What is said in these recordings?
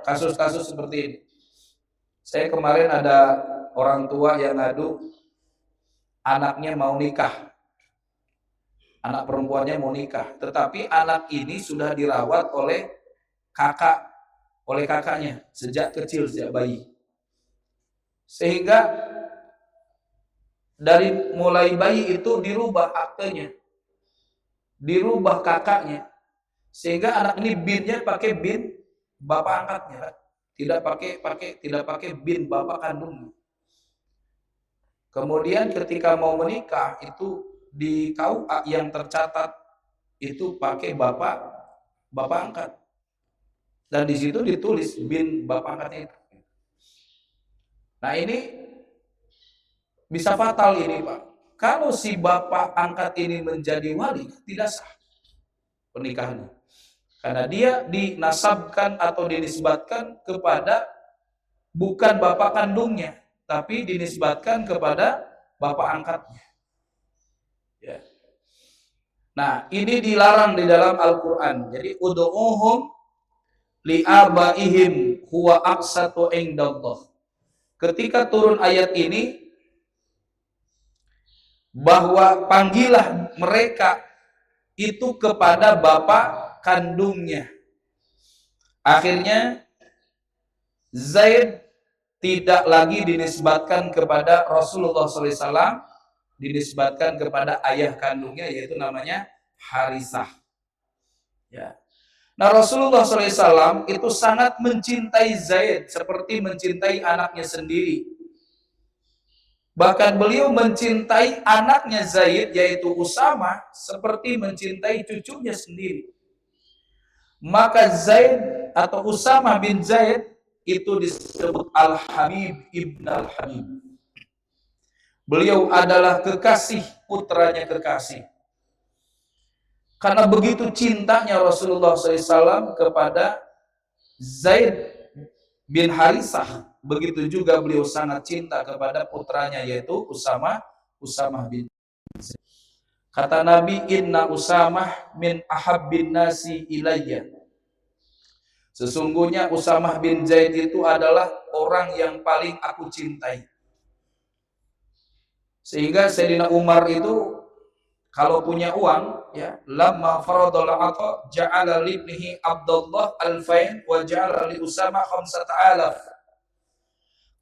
kasus-kasus seperti ini. Saya kemarin ada orang tua yang ngadu anaknya mau nikah. Anak perempuannya mau nikah, tetapi anak ini sudah dirawat oleh kakaknya sejak kecil, sejak bayi. Sehingga dari mulai bayi itu dirubah aktenya, dirubah kakaknya, sehingga anak ini binnya pakai bin bapak angkatnya, tidak pakai bin bapak kandungnya. Kemudian ketika mau menikah itu di KUA yang tercatat itu pakai bapak angkat, dan di situ ditulis bin bapak angkatnya itu. Nah ini bisa fatal ini Pak. Kalau si bapak angkat ini menjadi wali, tidak sah pernikahannya. Karena dia dinasabkan atau dinisbatkan kepada bukan bapak kandungnya, tapi dinisbatkan kepada bapak angkatnya. Ya. Nah, ini dilarang di dalam Al-Quran. Jadi, ud'uhum li'abaihim huwa aqsatu indallah. Ketika turun ayat ini, bahwa panggilah mereka itu kepada bapak kandungnya. Akhirnya Zaid tidak lagi dinisbatkan kepada Rasulullah SAW, dinisbatkan kepada ayah kandungnya, yaitu namanya Harisah. Ya. Nah Rasulullah SAW itu sangat mencintai Zaid seperti mencintai anaknya sendiri. Bahkan beliau mencintai anaknya Zaid, yaitu Usama, seperti mencintai cucunya sendiri. Maka Zaid atau Usama bin Zaid itu disebut Al-Habib Ibn Al-Habib. Beliau adalah kekasih, putranya kekasih. Karena begitu cintanya Rasulullah SAW kepada Zaid bin Harisah, begitu juga beliau sangat cinta kepada putranya yaitu Usama bin Zaid. Kata Nabi, inna Usamah min ahabbin nasi ilayya. Sesungguhnya Usamah bin Zaid itu adalah orang yang paling aku cintai. Sehingga Sayyidina Umar itu kalau punya uang, ya, lamma faradul ata ja'ala li ibnihi Abdullah alfain wa ja'ala li Usamah khamsata alaf.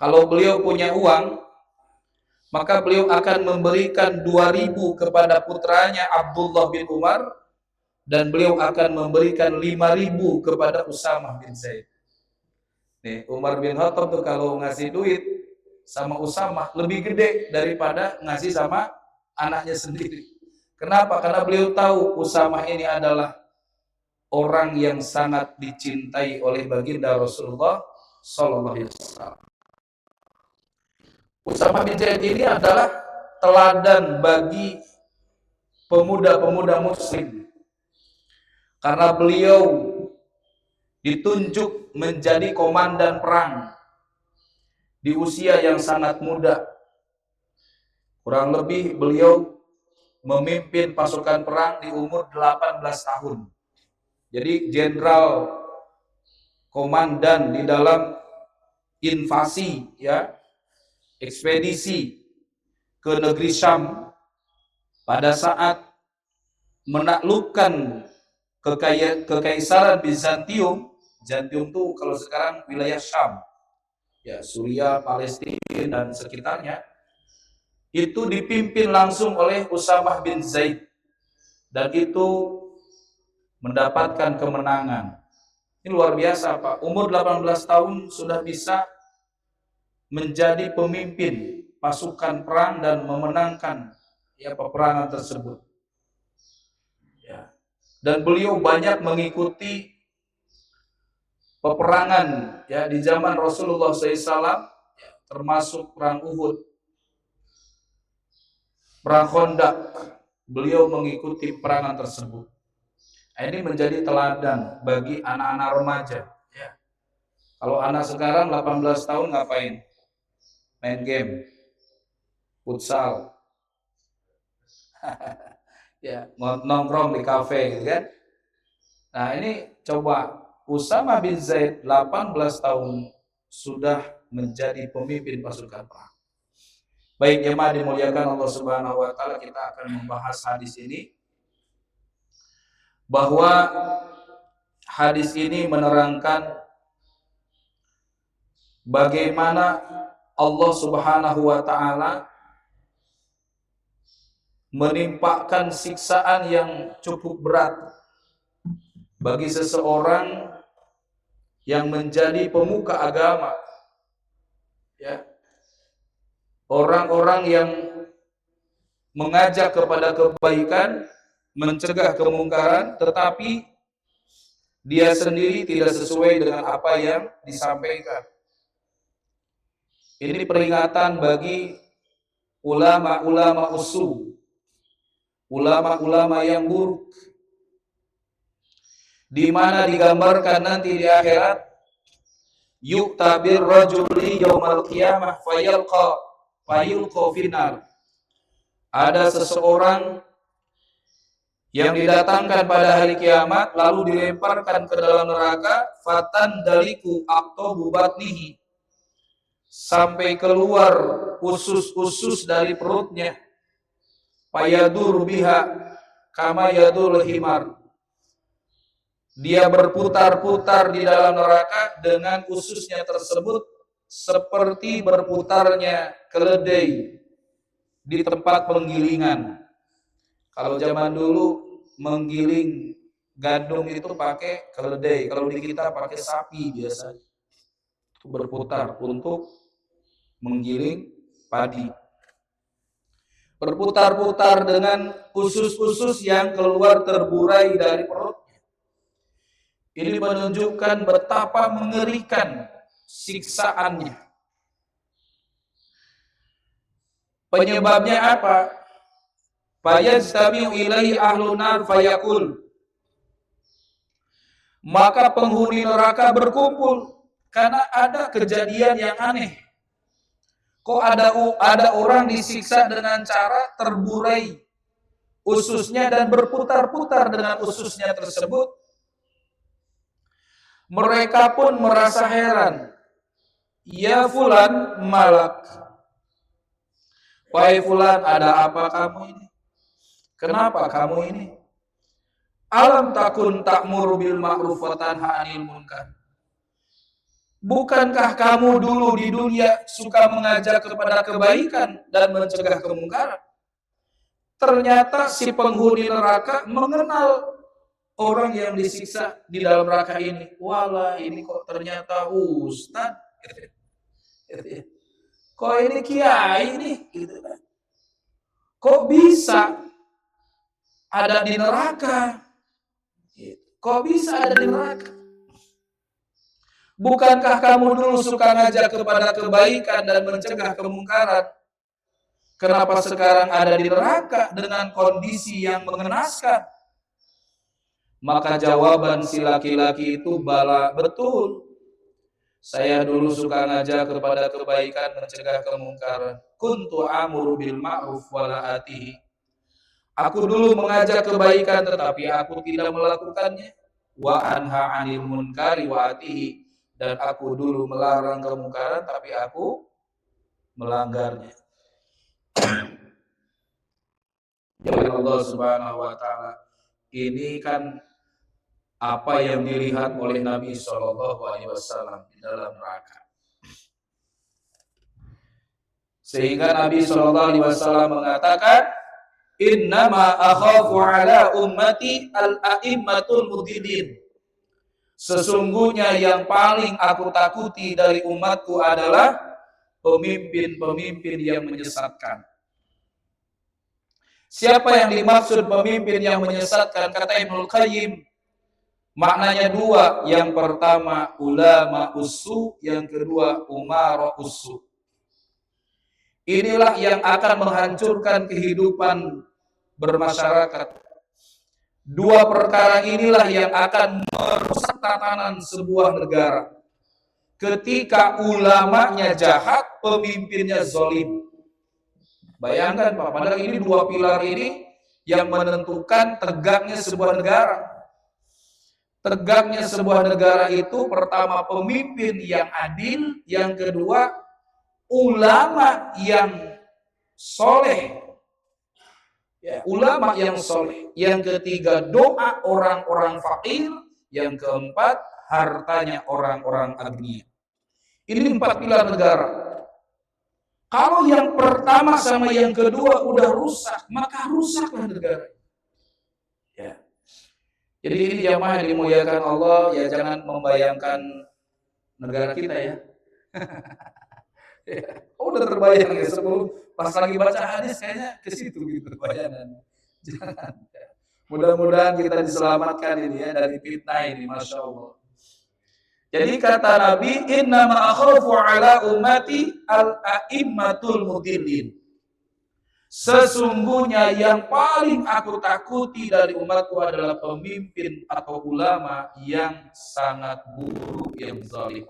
Kalau beliau punya uang, maka beliau akan memberikan 2.000 kepada putranya Abdullah bin Umar, dan beliau akan memberikan 5.000 kepada Usamah bin Zaid. Nih, Umar bin Khattab tuh kalau ngasih duit sama Usamah lebih gede daripada ngasih sama anaknya sendiri. Kenapa? Karena beliau tahu Usamah ini adalah orang yang sangat dicintai oleh baginda Rasulullah Sallallahu Alaihi Wasallam. Usamah bin Zaid ini adalah teladan bagi pemuda-pemuda muslim, karena beliau ditunjuk menjadi komandan perang di usia yang sangat muda. Kurang lebih beliau memimpin pasukan perang di umur 18 tahun. Jadi jenderal komandan di dalam invasi, ya, ekspedisi ke negeri Syam pada saat menaklukkan kekaisaran Bizantium. Bizantium itu kalau sekarang wilayah Syam, ya, Suriah, Palestina dan sekitarnya, itu dipimpin langsung oleh Usamah bin Zaid, dan itu mendapatkan kemenangan. Ini luar biasa Pak, umur 18 tahun sudah bisa menjadi pemimpin pasukan perang dan memenangkan, ya, peperangan tersebut. Ya. Dan beliau banyak mengikuti peperangan, ya, di zaman Rasulullah SAW, ya, termasuk perang Uhud, perang Khandaq. Beliau mengikuti peperangan tersebut. Ini menjadi teladan bagi anak-anak remaja. Ya. Kalau anak sekarang 18 tahun ngapain? Main game, futsal, ya, nongkrong di kafe, gitu kan? Nah ini coba Usama bin Zaid 18 tahun sudah menjadi pemimpin pasukan perang. Baik jemaah dimuliakan Allah Subhanahu wa taala, kita akan membahas hadis ini, bahwa hadis ini menerangkan bagaimana Allah Subhanahu wa taala menimpakan siksaan yang cukup berat bagi seseorang yang menjadi pemuka agama, ya. Orang-orang yang mengajak kepada kebaikan, mencegah kemungkaran, tetapi dia sendiri tidak sesuai dengan apa yang disampaikan. Ini peringatan bagi ulama-ulama usul, ulama-ulama yang buruk, di mana digambarkan nanti di akhirat, yu'tabir rajuli yaumal qiyamah fayulqa finnar. Ada seseorang yang didatangkan pada hari kiamat lalu dilemparkan ke dalam neraka, fatan daliku aqtabu batnihi, sampai keluar usus-usus dari perutnya, fayadur biha kama yadur himar. Dia berputar-putar di dalam neraka dengan ususnya tersebut seperti berputarnya keledai di tempat penggilingan. Kalau zaman dulu menggiling gandum itu pakai keledai, kalau di kita pakai sapi biasa. Itu berputar untuk menggiling padi. Berputar-putar dengan usus-usus yang keluar terburai dari perut. Ini menunjukkan betapa mengerikan siksaannya. Penyebabnya apa? Fayajtami'u ilaihi ahlun nar fayaqul. Maka penghuni neraka berkumpul karena ada kejadian yang aneh. Kok ada orang disiksa dengan cara terburai ususnya dan berputar-putar dengan ususnya tersebut? Mereka pun merasa heran. Ya fulan malak. Wahai fulan, ada apa kamu ini? Kenapa kamu ini? Alam takun ta'muru bil ma'ruf wa tanha 'anil munkar. Bukankah kamu dulu di dunia suka mengajak kepada kebaikan dan mencegah kemungkaran? Ternyata si penghuni neraka mengenal orang yang disiksa di dalam neraka ini. Walah, ini kok ternyata ustaz. Kok ini kiai nih? Kok bisa ada di neraka? Kok bisa ada di neraka? Bukankah kamu dulu suka ngajak kepada kebaikan dan mencegah kemungkaran? Kenapa sekarang ada di neraka dengan kondisi yang mengenaskan? Maka jawaban si laki-laki itu, bala, betul. Saya dulu suka ngajak kepada kebaikan, mencegah kemungkaran. Kuntu amuru bil ma'ruf wala atihi. Aku dulu mengajak kebaikan tetapi aku tidak melakukannya. Wa anha 'anil munkari wa atihi. Dan aku dulu melarang kemungkaran tapi aku melanggarnya. Ya Allah Subhanahu wa taala, ini kan apa yang dilihat oleh Nabi Shallallahu alaihi wasallam di dalam neraka. Sehingga Nabi Shallallahu alaihi wasallam mengatakan, innama akhafu ala ummati al-a'immatul mudhillin. Sesungguhnya yang paling aku takuti dari umatku adalah pemimpin-pemimpin yang menyesatkan. Siapa yang dimaksud pemimpin yang menyesatkan? Kata Ibnul Qayyim, maknanya dua. Yang pertama ulama usu, yang kedua umara usu. Inilah yang akan menghancurkan kehidupan bermasyarakat. Dua perkara inilah yang akan merusak tatanan sebuah negara. Ketika ulamanya jahat, pemimpinnya zalim. Bayangkan Pak, padahal ini dua pilar ini yang menentukan tegaknya sebuah negara. Tegaknya sebuah negara itu pertama pemimpin yang adil, yang kedua ulama yang soleh. Ya, ulama yang soleh. Yang ketiga doa orang-orang fakir. Yang keempat hartanya orang-orang agnia. Ini 4 pilar negara. Kalau yang pertama sama yang kedua udah rusak, maka rusaklah negara. Ya. Jadi ini jamaah yang dimuliakan Allah, ya jangan membayangkan negara kita ya. Oh, udah terbayang ya sebelum pas lagi baca hadis kayaknya ke situ gitu bayangan. Jangan. Mudah-mudahan kita diselamatkan ini ya dari fitnah ini, masya Allah. Jadi kata Nabi, inna ma akhafu ala ummati al-a'immatul mudillin. Sesungguhnya yang paling aku takuti dari umatku adalah pemimpin atau ulama yang sangat buruk, yang zalim.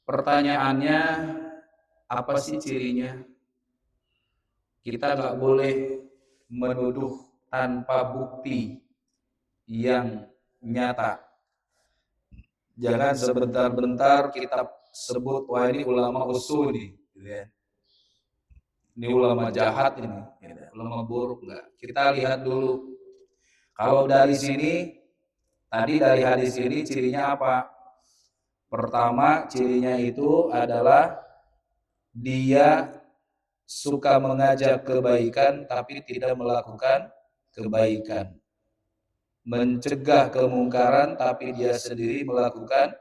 Pertanyaannya, apa sih cirinya? Kita nggak boleh menuduh tanpa bukti yang nyata. Jangan sebentar-bentar kita sebut, wah ini ulama usul nih, gitu ya. Ini ulama jahat ini, ulama buruk enggak. Kita lihat dulu. Kalau dari sini, tadi dari hadis ini cirinya apa? Pertama, cirinya itu adalah dia suka mengajak kebaikan tapi tidak melakukan kebaikan. Mencegah kemungkaran tapi dia sendiri melakukan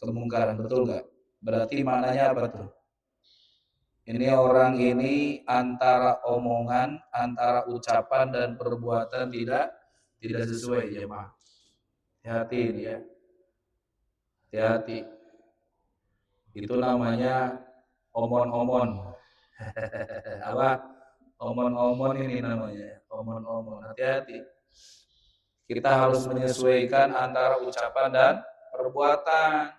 kemungkaran. Betul nggak? Berarti maknanya apa tuh? Ini orang ini antara omongan, antara ucapan dan perbuatan tidak sesuai ya, Mak. Hati-hati ini ya. Hati-hati. Itu namanya omon-omon. Apa? Omon-omon ini namanya. Omon-omon. Hati-hati. Kita harus menyesuaikan antara ucapan dan perbuatan.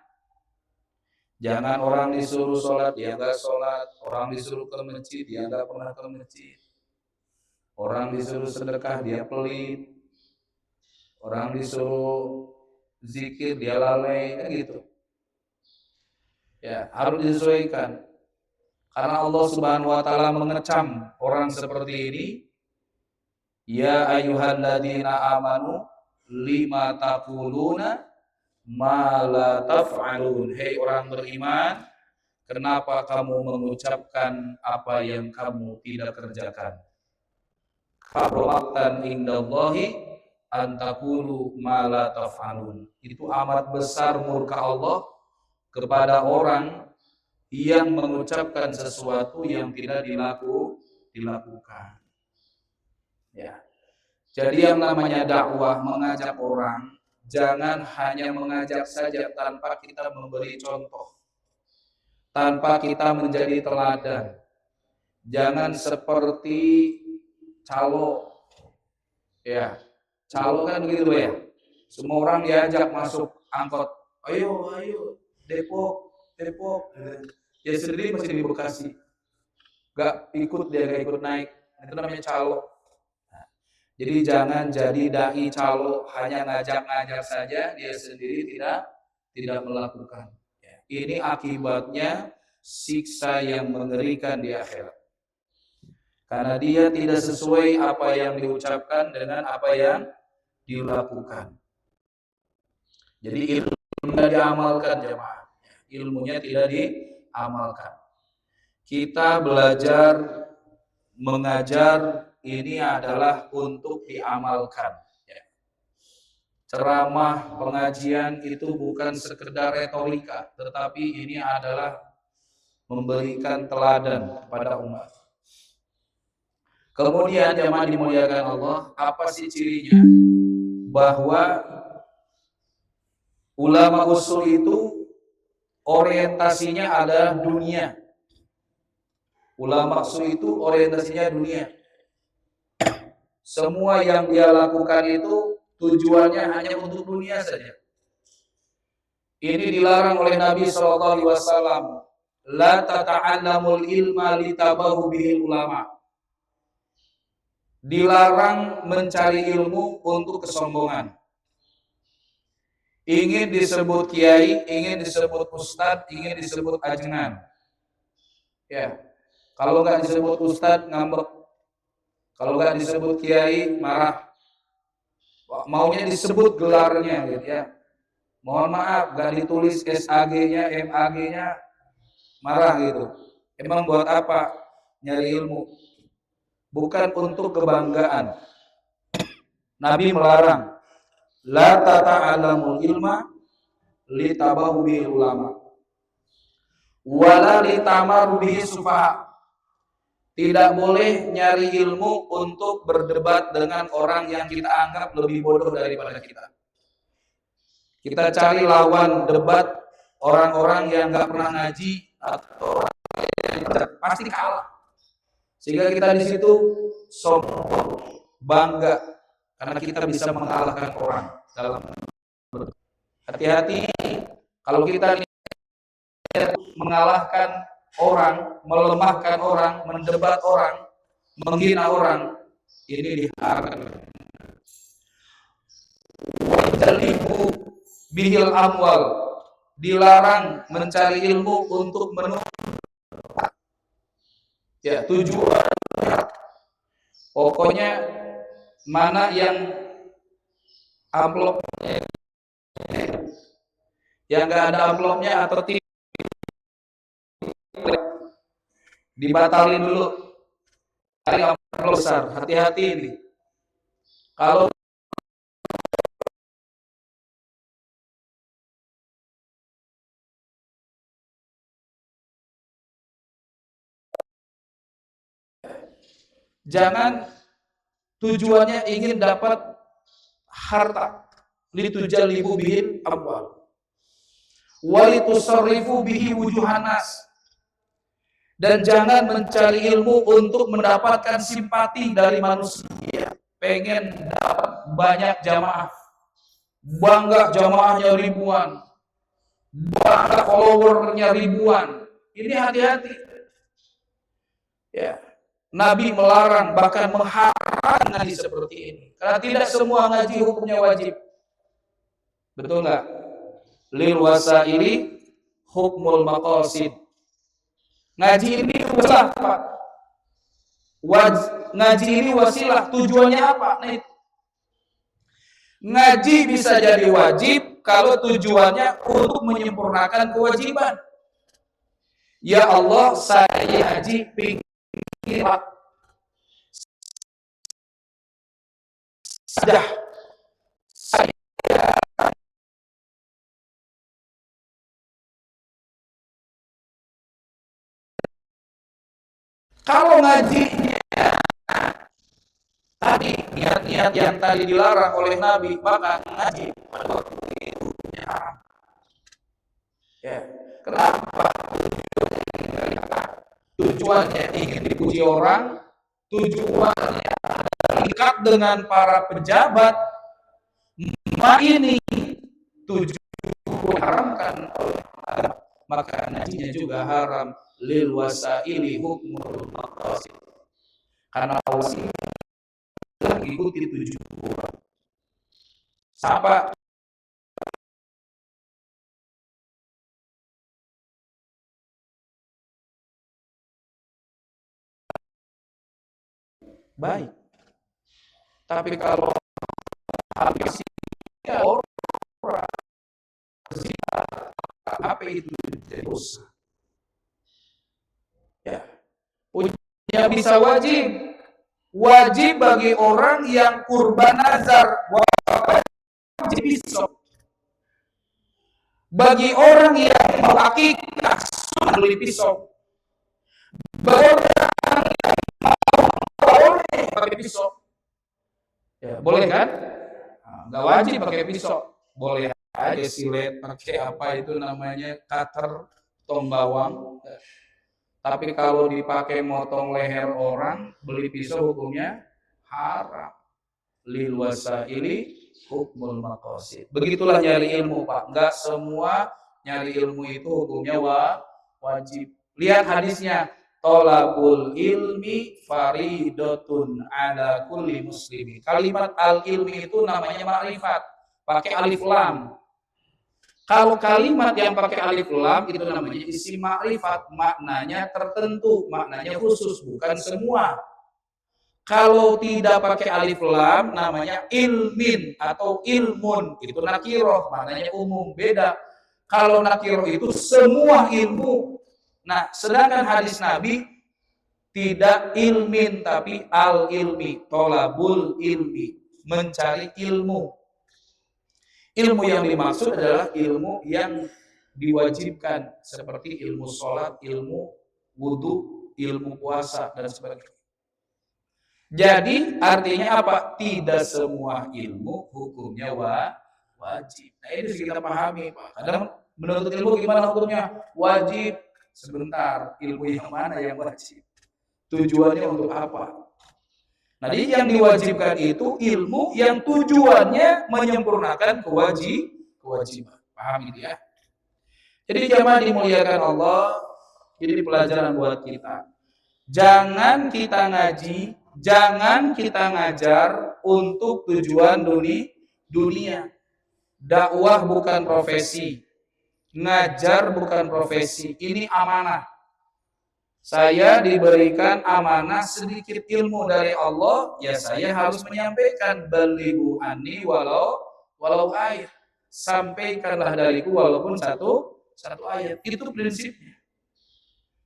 Jangan orang disuruh sholat, dia nggak sholat. Orang disuruh ke masjid, dia nggak pernah ke masjid. Orang disuruh sedekah, dia pelit. Orang disuruh zikir, dia lalai, kan gitu. Ya, harus disesuaikan. Karena Allah Subhanahu wa taala mengecam orang seperti ini. Ya ayyuhalladzina amanu lima taquluna ma la taf'alun. Hei orang beriman, kenapa kamu mengucapkan apa yang kamu tidak kerjakan? Kabrotan indallahi antakulu ma la taf'alun. Itu amat besar murka Allah kepada orang yang mengucapkan sesuatu yang tidak dilakukan. Ya. Jadi yang namanya dakwah, mengajak orang, jangan hanya mengajak saja tanpa kita memberi contoh, tanpa kita menjadi teladan. Jangan seperti calo, ya, calo kan begitu ya. Semua orang diajak masuk angkot, ayo, Depok. Dia sendiri masih di Bekasi, gak ikut naik. Itu namanya calo. Jadi jangan jadi dai calo, hanya ngajak-ngajak saja, dia sendiri tidak melakukan. Ini akibatnya siksa yang mengerikan di akhirat. Karena dia tidak sesuai apa yang diucapkan dengan apa yang dilakukan. Jadi ilmunya diamalkan jemaah. Ilmunya tidak diamalkan. Kita belajar mengajar ini adalah untuk diamalkan. Ceramah, pengajian itu bukan sekedar retorika, tetapi ini adalah memberikan teladan kepada umat. Kemudian jemaah dimuliakan Allah, apa sih cirinya? Bahwa ulama usul itu orientasinya adalah dunia. Ulama usul itu orientasinya dunia. Semua yang dia lakukan itu tujuannya hanya untuk dunia saja. Ini dilarang oleh Nabi SAW. La tata'allamul ilma litabahu bihil ulama. Dilarang mencari ilmu untuk kesombongan. Ingin disebut kiai, ingin disebut ustadz, ingin disebut ajengan. Ya, kalau nggak disebut ustadz ngambek, kalau nggak disebut kiai marah. Maunya disebut gelarnya, gitu ya. Mohon maaf, nggak ditulis SAG-nya, MAG-nya, marah gitu. Emang buat apa? Nyari ilmu. Bukan untuk kebanggaan. Nabi melarang, la tata'alamul ilma litabahu bil ulama wala litamaru bihi sufaha. Tidak boleh nyari ilmu untuk berdebat dengan orang yang kita anggap lebih bodoh daripada kita. Kita cari lawan debat orang-orang yang nggak pernah ngaji atau orang yang pasti kalah. Sehingga kita di situ sombong, bangga karena kita bisa mengalahkan orang dalam. Hati-hati kalau kita mengalahkan orang, melemahkan orang, mendebat orang, menghina orang, ini diharamkan. Wajalibu bihil amwal, dilarang mencari ilmu untuk menuntut. Ya, tujuan. Pokoknya mana yang amplopnya, yang nggak ada amplopnya atau tidak, dibatalin dulu. Cari amplop besar, hati-hati ini. Kalau jangan tujuannya ingin dapat harta, litujalibu bihil amwal walitusarrifu bihi wujuhanas, dan jangan mencari ilmu untuk mendapatkan simpati dari manusia. Pengen dapat banyak jamaah, bangga jamaahnya ribuan, bangga followernya ribuan. Ini hati-hati. Ya, Nabi melarang, bahkan mengharamkan ngaji seperti ini. Karena tidak semua ngaji hukumnya wajib. Betul nggak? Lil wasaili hukmul maqasid. Ngaji ini wasilah, Pak. Ngaji ini wasilah, tujuannya apa? Nah, ngaji bisa jadi wajib kalau tujuannya untuk menyempurnakan kewajiban. Ya Allah, saya ngaji pingin saja. Kalau ngajinya tadi niat-niat yang tadi dilarang oleh Nabi, maka ngaji pada waktu itu haram. Ya, kenapa? Tujuannya ingin dipuji orang, tujuannya dekat dengan para pejabat. Ini tujuan haramkan oleh Allah, maka ngajinya juga haram. Lil wasaili hukmul maqasid, karena wasilah ikuti tujuan. Siapa baik, tapi kalau habis ya orang apa itu jadi dosa. Ya, punya bisa wajib. Wajib bagi orang yang kurban nazar, wajib pisau. Bagi orang yang mau akikah, beli pisau. Bagi orang yang boleh pakai pisau. Ya, boleh kan? Nggak wajib pakai pisau. Boleh aja silet, pakai apa itu namanya, cutter, potong bawang. Tapi kalau dipakai motong leher orang, beli pisau hukumnya haram. Lil wasaili hukmul maqasid. Begitulah nyari ilmu, Pak. Enggak semua nyari ilmu itu hukumnya wajib. Lihat hadisnya. Tolabul ilmi faridatun ala kulli muslimin. Kalimat al-ilmi itu namanya ma'rifat, pakai alif lam. Kalau kalimat yang pakai alif lam itu namanya isim ma'rifat, maknanya tertentu, maknanya khusus, bukan semua. Kalau tidak pakai alif lam namanya ilmin atau ilmun, itu nakiroh, maknanya umum, beda. Kalau nakiroh itu semua ilmu. Nah, sedangkan hadis Nabi tidak ilmin tapi al-ilmi, tolabul ilmi, mencari ilmu. Ilmu yang dimaksud adalah ilmu yang diwajibkan seperti ilmu sholat, ilmu wudhu, ilmu puasa dan sebagainya. Jadi artinya apa? Tidak semua ilmu hukumnya wajib. Nah ini harus kita pahami, Pak. Kadang menuntut ilmu gimana hukumnya? Wajib. Sebentar, ilmu yang mana yang wajib? Tujuannya untuk apa? Nah, yang diwajibkan itu ilmu yang tujuannya menyempurnakan kewajiban. Paham gitu ya? Jadi jamaah dimuliakan Allah, jadi pelajaran buat kita. Jangan kita ngaji, jangan kita ngajar untuk tujuan dunia. Dakwah bukan profesi. Ngajar bukan profesi. Ini amanah. Saya diberikan amanah sedikit ilmu dari Allah, ya saya harus menyampaikan. Balighu anni walau ayat. Sampaikanlah dariku walaupun satu ayat. Itu prinsipnya.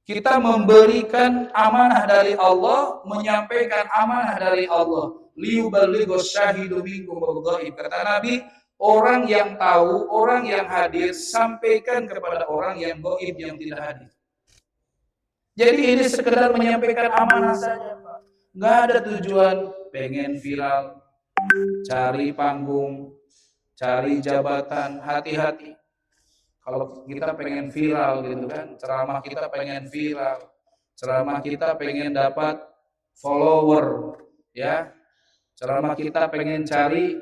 Kita memberikan amanah dari Allah, menyampaikan amanah dari Allah. Liyuballighus syahidu minkum al-ghaib. Kata Nabi, orang yang tahu, orang yang hadir, sampaikan kepada orang yang gaib, yang tidak hadir. Jadi ini sekedar menyampaikan amanah saja, Pak. Nggak ada tujuan pengen viral, cari panggung, cari jabatan. Hati-hati. Kalau kita pengen viral gitu kan, ceramah kita pengen viral, ceramah kita pengen dapat follower, ya, ceramah kita pengen cari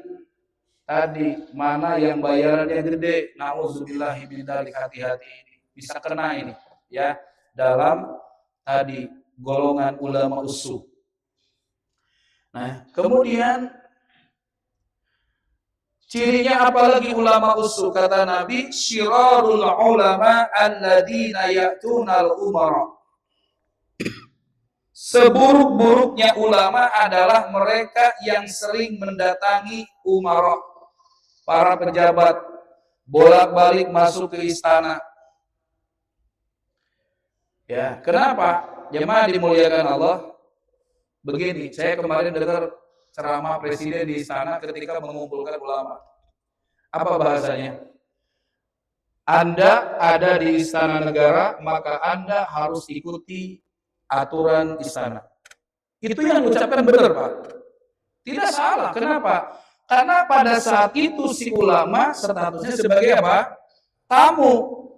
tadi mana yang bayarannya gede, nauzubillahi min dzalik, hati-hati ini bisa kena ini, ya, dalam tadi golongan ulama usuh. Nah, kemudian cirinya apalagi ulama usuh? Kata Nabi, syirarul ulama alladzina ya'tunal umara. Seburuk-buruknya ulama adalah mereka yang sering mendatangi umara, para pejabat, bolak-balik masuk ke istana. Ya, kenapa? Jemaah dimuliakan Allah. Begini, saya kemarin dengar ceramah presiden di istana ketika mengumpulkan ulama. Apa bahasanya? Anda ada di istana negara, maka Anda harus ikuti aturan istana. Itu yang diucapkan benar, Pak. Tidak salah. Kenapa? Karena pada saat itu si ulama statusnya sebagai apa? Tamu.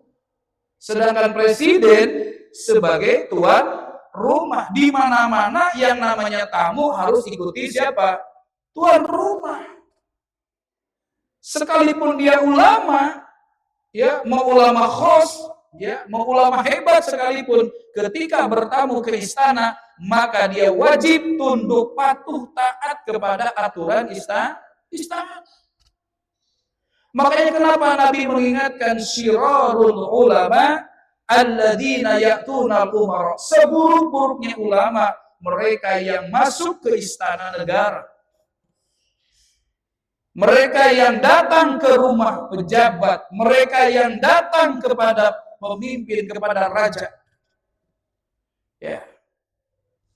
Sedangkan presiden sebagai tuan rumah. Di mana-mana yang namanya tamu harus ikuti siapa? Tuan rumah. Sekalipun dia ulama, ya, mau ulama khos, ya, mau ulama hebat sekalipun, ketika bertamu ke istana, maka dia wajib tunduk patuh taat kepada aturan istana. Makanya kenapa Nabi mengingatkan syirarul ulama alladzina ya'tunal umara. Seburuk-buruknya ulama, mereka yang masuk ke istana negara. Mereka yang datang ke rumah pejabat, mereka yang datang kepada pemimpin, kepada raja. Ya.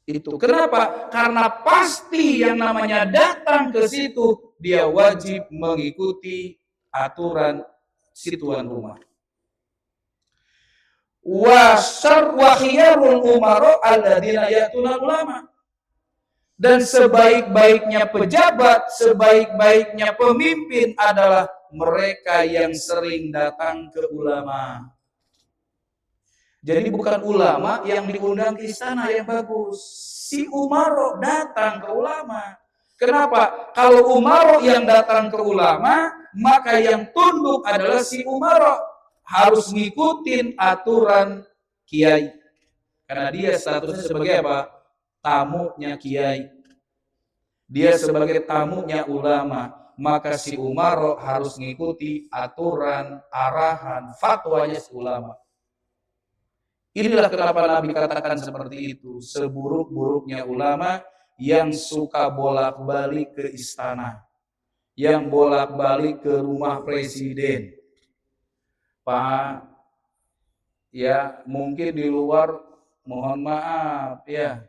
Itu kenapa? Karena pasti yang namanya datang ke situ, dia wajib mengikuti aturan si tuan rumah. Wa khiyarul umara alladzina ya'tunal ulama. Dan sebaik-baiknya pejabat, sebaik-baiknya pemimpin adalah mereka yang sering datang ke ulama. Jadi bukan ulama yang diundang ke istana yang bagus. Si umaro datang ke ulama. Kenapa? Kalau umaro yang datang ke ulama, maka yang tunduk adalah si umaro. Harus ngikutin aturan kiai. Karena dia statusnya sebagai apa? Tamunya kiai. Dia sebagai tamunya ulama, maka si Umar harus mengikuti aturan, arahan, fatwanya si ulama. Inilah kenapa Nabi katakan seperti itu. Seburuk-buruknya ulama yang suka bolak-balik ke istana, yang bolak-balik ke rumah presiden. Pak, ya mungkin di luar mohon maaf ya,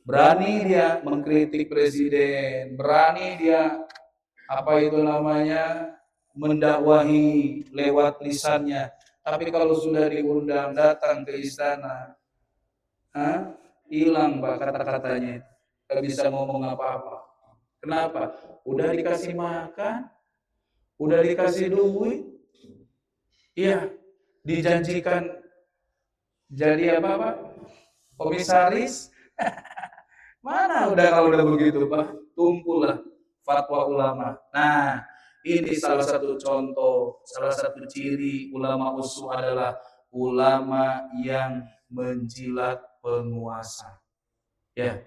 berani dia mengkritik presiden, berani dia apa itu namanya mendakwahi lewat lisannya. Tapi kalau sudah diundang datang ke istana, hilang Pak kata-katanya, nggak bisa ngomong apa-apa. Kenapa? Udah dikasih makan, udah dikasih duit, iya, dijanjikan jadi apa Pak? Komisaris. Mana udah kalau udah begitu Pak, tumpulah fatwa ulama. Nah, ini salah satu contoh, salah satu ciri ulama usul adalah ulama yang menjilat penguasa. Ya,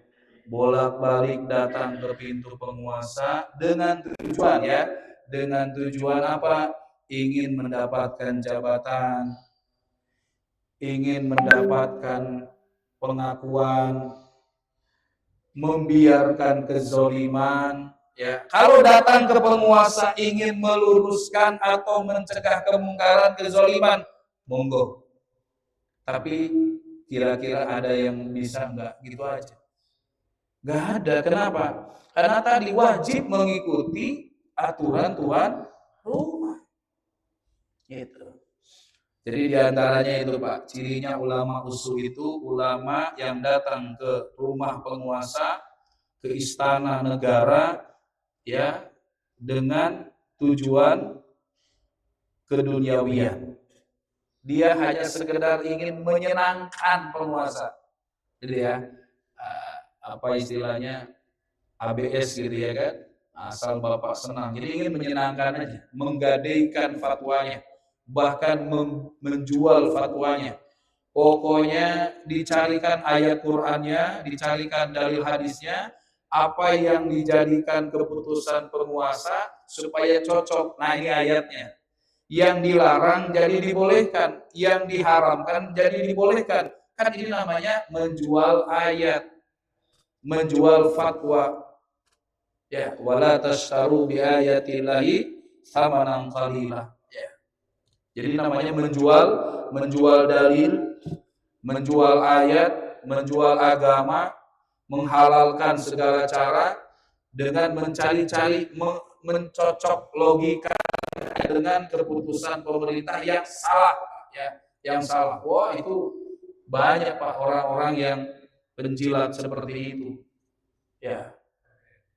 bolak-balik datang ke pintu penguasa dengan tujuan ya, dengan tujuan apa? Ingin mendapatkan jabatan, ingin mendapatkan pengakuan, membiarkan kezoliman. Ya, kalau datang ke penguasa ingin meluruskan atau mencegah kemungkaran, kezoliman, monggo. Tapi kira-kira ada yang bisa enggak? Gitu aja. Enggak ada. Kenapa? Karena tadi wajib mengikuti aturan tuan rumah. Gitu. Jadi diantaranya itu Pak, cirinya ulama usul itu ulama yang datang ke rumah penguasa, ke istana negara, ya, dengan tujuan keduniawian. Dia hanya sekedar ingin menyenangkan penguasa. Jadi ya, apa istilahnya ABS gitu ya kan, asal Bapak senang. Jadi ingin menyenangkan aja, menggadaikan fatwanya, bahkan menjual fatwanya. Pokoknya dicarikan ayat Qur'annya, dicarikan dalil hadisnya, apa yang dijadikan keputusan penguasa supaya cocok. Nah ini ayatnya. Yang dilarang jadi dibolehkan, yang diharamkan jadi dibolehkan. Kan ini namanya menjual ayat, menjual fatwa. Ya, wala tashtaru bi ayatillahi tsamanan qalila. Ya. Jadi namanya menjual dalil, menjual ayat, menjual agama, menghalalkan segala cara dengan mencari-cari mencocok logika dengan keputusan pemerintah yang salah, ya, yang salah. Wah, itu banyak Pak orang-orang yang penjilat seperti itu. Ya.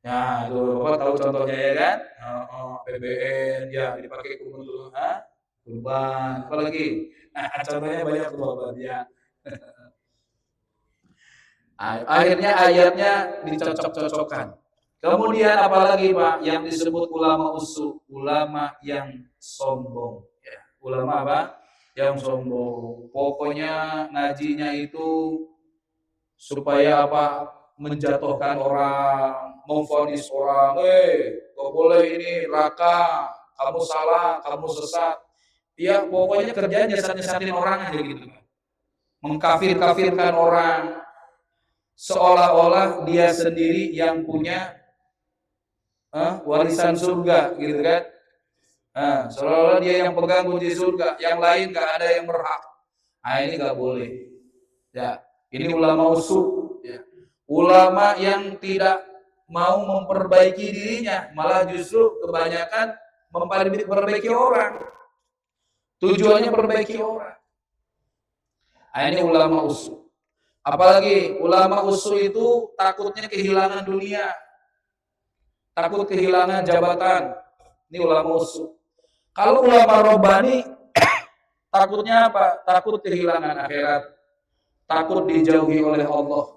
Nah, itu Bapak tahu contohnya ya kan? PBN ya dipakai untuk kurban, apalagi. Nah, contohnya banyak tuh Bapak ya. Akhirnya ayatnya dicocok-cocokkan. Kemudian apalagi Pak yang disebut ulama usul, ulama yang sombong. Ya, ulama apa? Yang sombong. Pokoknya ngajinya itu supaya apa? Menjatuhkan orang, memvonis orang. Gak boleh ini raka, kamu salah, kamu sesat. Ya pokoknya kerjanya nyesat-nyesatin orang aja gitu. Mengkafir-kafirkan orang. Seolah-olah dia sendiri yang punya warisan surga gitu kan. Seolah-olah dia yang pegang kunci surga, yang lain gak ada yang berhak. Nah ini gak boleh. Ya, ini ulama usul. Ya. Ulama yang tidak mau memperbaiki dirinya, malah justru kebanyakan memperbaiki orang. Tujuannya perbaiki orang. Nah ini ulama usul. Apalagi ulama usul itu takutnya kehilangan dunia, takut kehilangan jabatan. Ini ulama usul. Kalau ulama robbani takutnya apa? Takut kehilangan akhirat, takut dijauhi oleh Allah.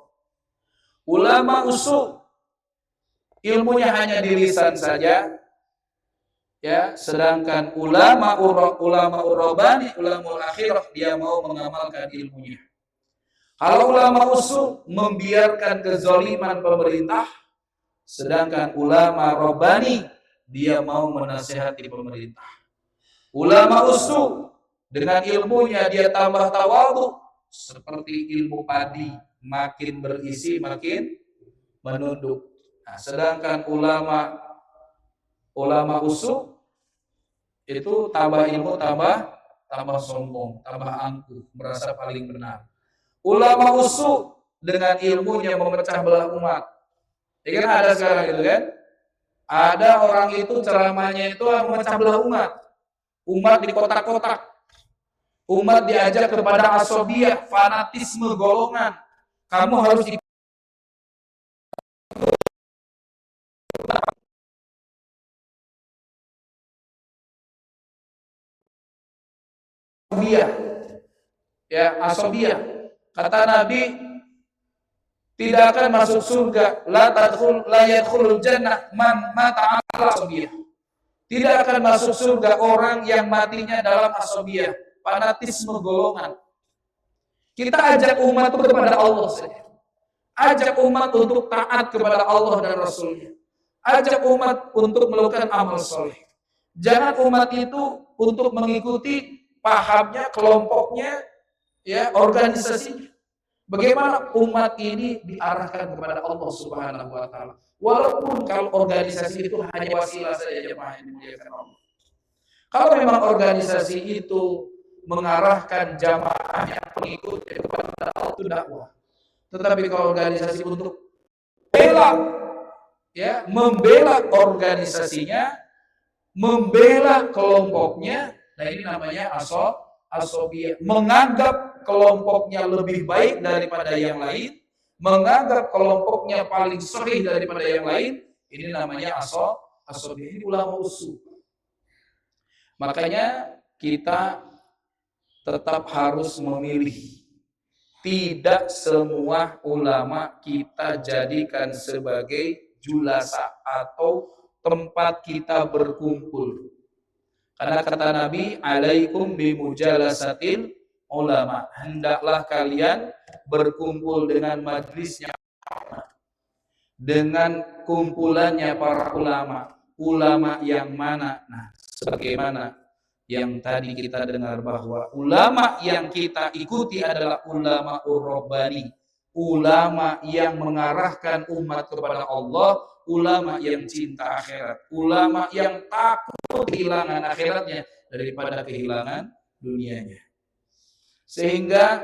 Ulama usul ilmunya hanya di lisan saja, ya. Sedangkan ulama robbani, ulama akhirah dia mau mengamalkan ilmunya. Kalau ulama usul membiarkan kezaliman pemerintah, sedangkan ulama Rabbani dia mau menasihati pemerintah. Ulama usul dengan ilmunya dia tambah tawadhu, seperti ilmu padi, makin berisi makin menunduk. Nah, sedangkan ulama usul itu tambah ilmu tambah sombong, tambah angkuh, merasa paling benar. Ulama usul dengan ilmunya memecah belah umat. Ya kan ada sekarang itu kan? Ada orang itu ceramahnya itu memecah belah umat. Umat di kotak-kotak. Umat diajak kepada asobiyah, fanatisme golongan. Kamu harus di asobiyah. Ya, asobiyah. Kata Nabi, tidak akan masuk surga, la yadkhulul jannah man mata ala asobiyah. Tidak akan masuk surga orang yang matinya dalam asobiyah, fanatisme golongan. Kita ajak umat itu kepada Allah saja. Ajak umat untuk taat kepada Allah dan Rasulnya. Ajak umat untuk melakukan amal soleh. Jangan umat itu untuk mengikuti pahamnya, kelompoknya, ya, organisasinya. Bagaimana umat ini diarahkan kepada Allah Subhanahu wa taala. Walaupun kalau organisasi itu hanya wasilah saja, jemaah yang dimuliakan Allah. Kalau memang organisasi itu mengarahkan jamaahnya, pengikutnya kepada Allah, itu dakwah. Tetapi kalau organisasi untuk membela organisasinya, membela kelompoknya, nah ini namanya asobiyah, menganggap kelompoknya lebih baik daripada yang lain, menganggap kelompoknya paling sahih daripada yang lain, ini namanya asobiyah. Ini ulama usul. Makanya kita tetap harus memilih. Tidak semua ulama kita jadikan sebagai julasa atau tempat kita berkumpul. Karena kata Nabi, alaikum bimujalasatil ulama. Hendaklah kalian berkumpul dengan majlisnya, dengan kumpulannya para ulama. Ulama yang mana? Nah, sebagaimana yang tadi kita dengar bahwa ulama yang kita ikuti adalah ulama Rabbani, ulama yang mengarahkan umat kepada Allah, ulama yang cinta akhirat, ulama yang takut kehilangan akhiratnya daripada kehilangan dunianya. Sehingga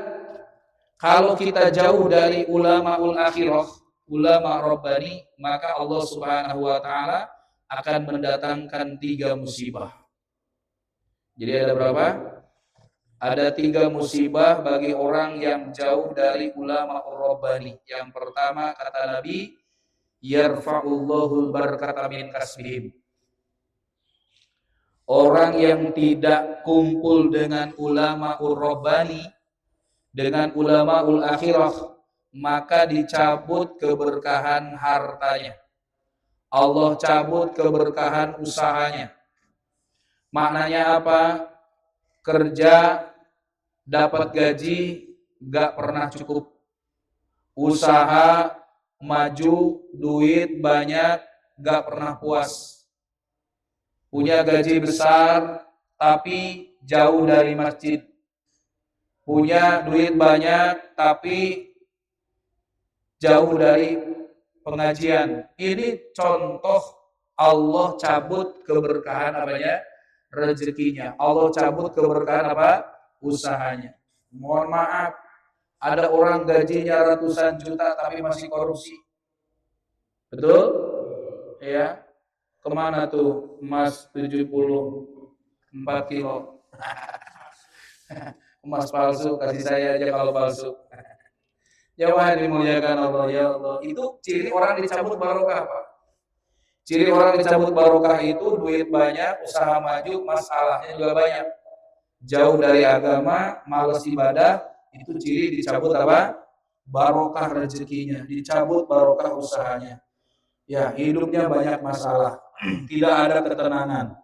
kalau kita jauh dari ulamaul akhirah, ulama Rabbani, maka Allah Subhanahu wa taala akan mendatangkan 3 musibah. Jadi ada berapa? Ada 3 musibah bagi orang yang jauh dari ulama Rabbani. Yang pertama kata Nabi, yarfa'ullahul barakata min kasbihim. Orang yang tidak kumpul dengan ulama Rabbani, dengan ulamaul akhirah, maka dicabut keberkahan hartanya. Allah cabut keberkahan usahanya. Maknanya apa? Kerja dapat gaji gak pernah cukup. Usaha maju, duit banyak, gak pernah puas. Punya gaji besar tapi jauh dari masjid. Punya duit banyak tapi jauh dari pengajian. Ini contoh Allah cabut keberkahan apanya? Rezekinya. Allah cabut keberkahan apa? Usahanya. Mohon maaf, ada orang gajinya ratusan juta tapi masih korupsi. Betul? Ya. Kemana tuh emas 74 kilo? Emas palsu, kasih saya aja kalau palsu. Jamaah dimuliakan Allah, ya Allah. Itu ciri orang dicabut barokah, Pak. Ciri orang dicabut barokah itu duit banyak, usaha maju, masalahnya juga banyak. Jauh dari agama, malas ibadah, itu ciri dicabut apa? Barokah rezekinya, dicabut barokah usahanya. Ya, hidupnya banyak masalah, tidak ada ketenangan.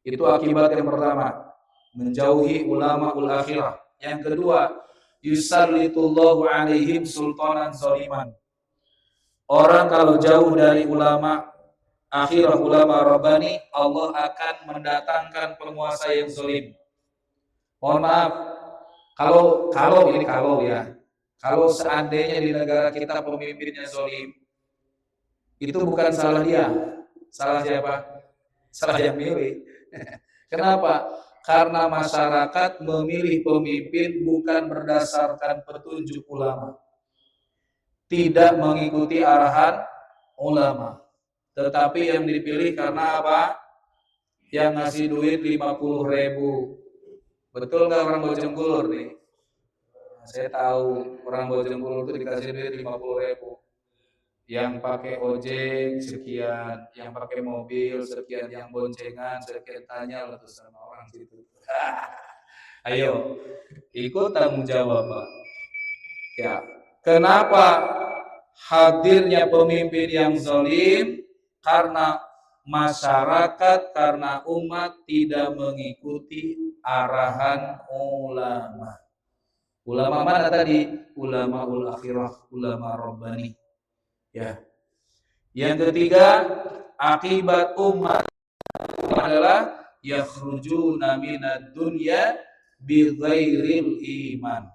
Itu akibat yang pertama, menjauhi ulama ul akhirah. Yang kedua, yusallitullahu alaihim sultanan zaliman. Orang kalau jauh dari ulama akhirah ulama rabbani, Allah akan mendatangkan penguasa yang zalim. Mohon maaf, kalau seandainya di negara kita pemimpinnya zalim, itu bukan salah dia. Salah siapa? Salah yang milih. Kenapa? Karena masyarakat memilih pemimpin bukan berdasarkan petunjuk ulama. Tidak mengikuti arahan ulama. Tetapi yang dipilih karena apa? Yang ngasih duit 50.000. Betul nggak orang Bojonggulur nih? Saya tahu orang Bojonggulur itu dikasih duit 50.000. Yang pakai ojek sekian, yang pakai mobil sekian, yang boncengan sekian, tanya lah tuh sama orang situ. Ayo, ikut tanggung jawab, Pak. Ya, kenapa hadirnya pemimpin yang zalim? Karena masyarakat, karena umat tidak mengikuti arahan ulama. Ulama mana tadi? Ulama ul akhirah, ulama rabbani. Ya. Yang ketiga, akibat umat adalah yakhrujuna minad dunya bighairil iman.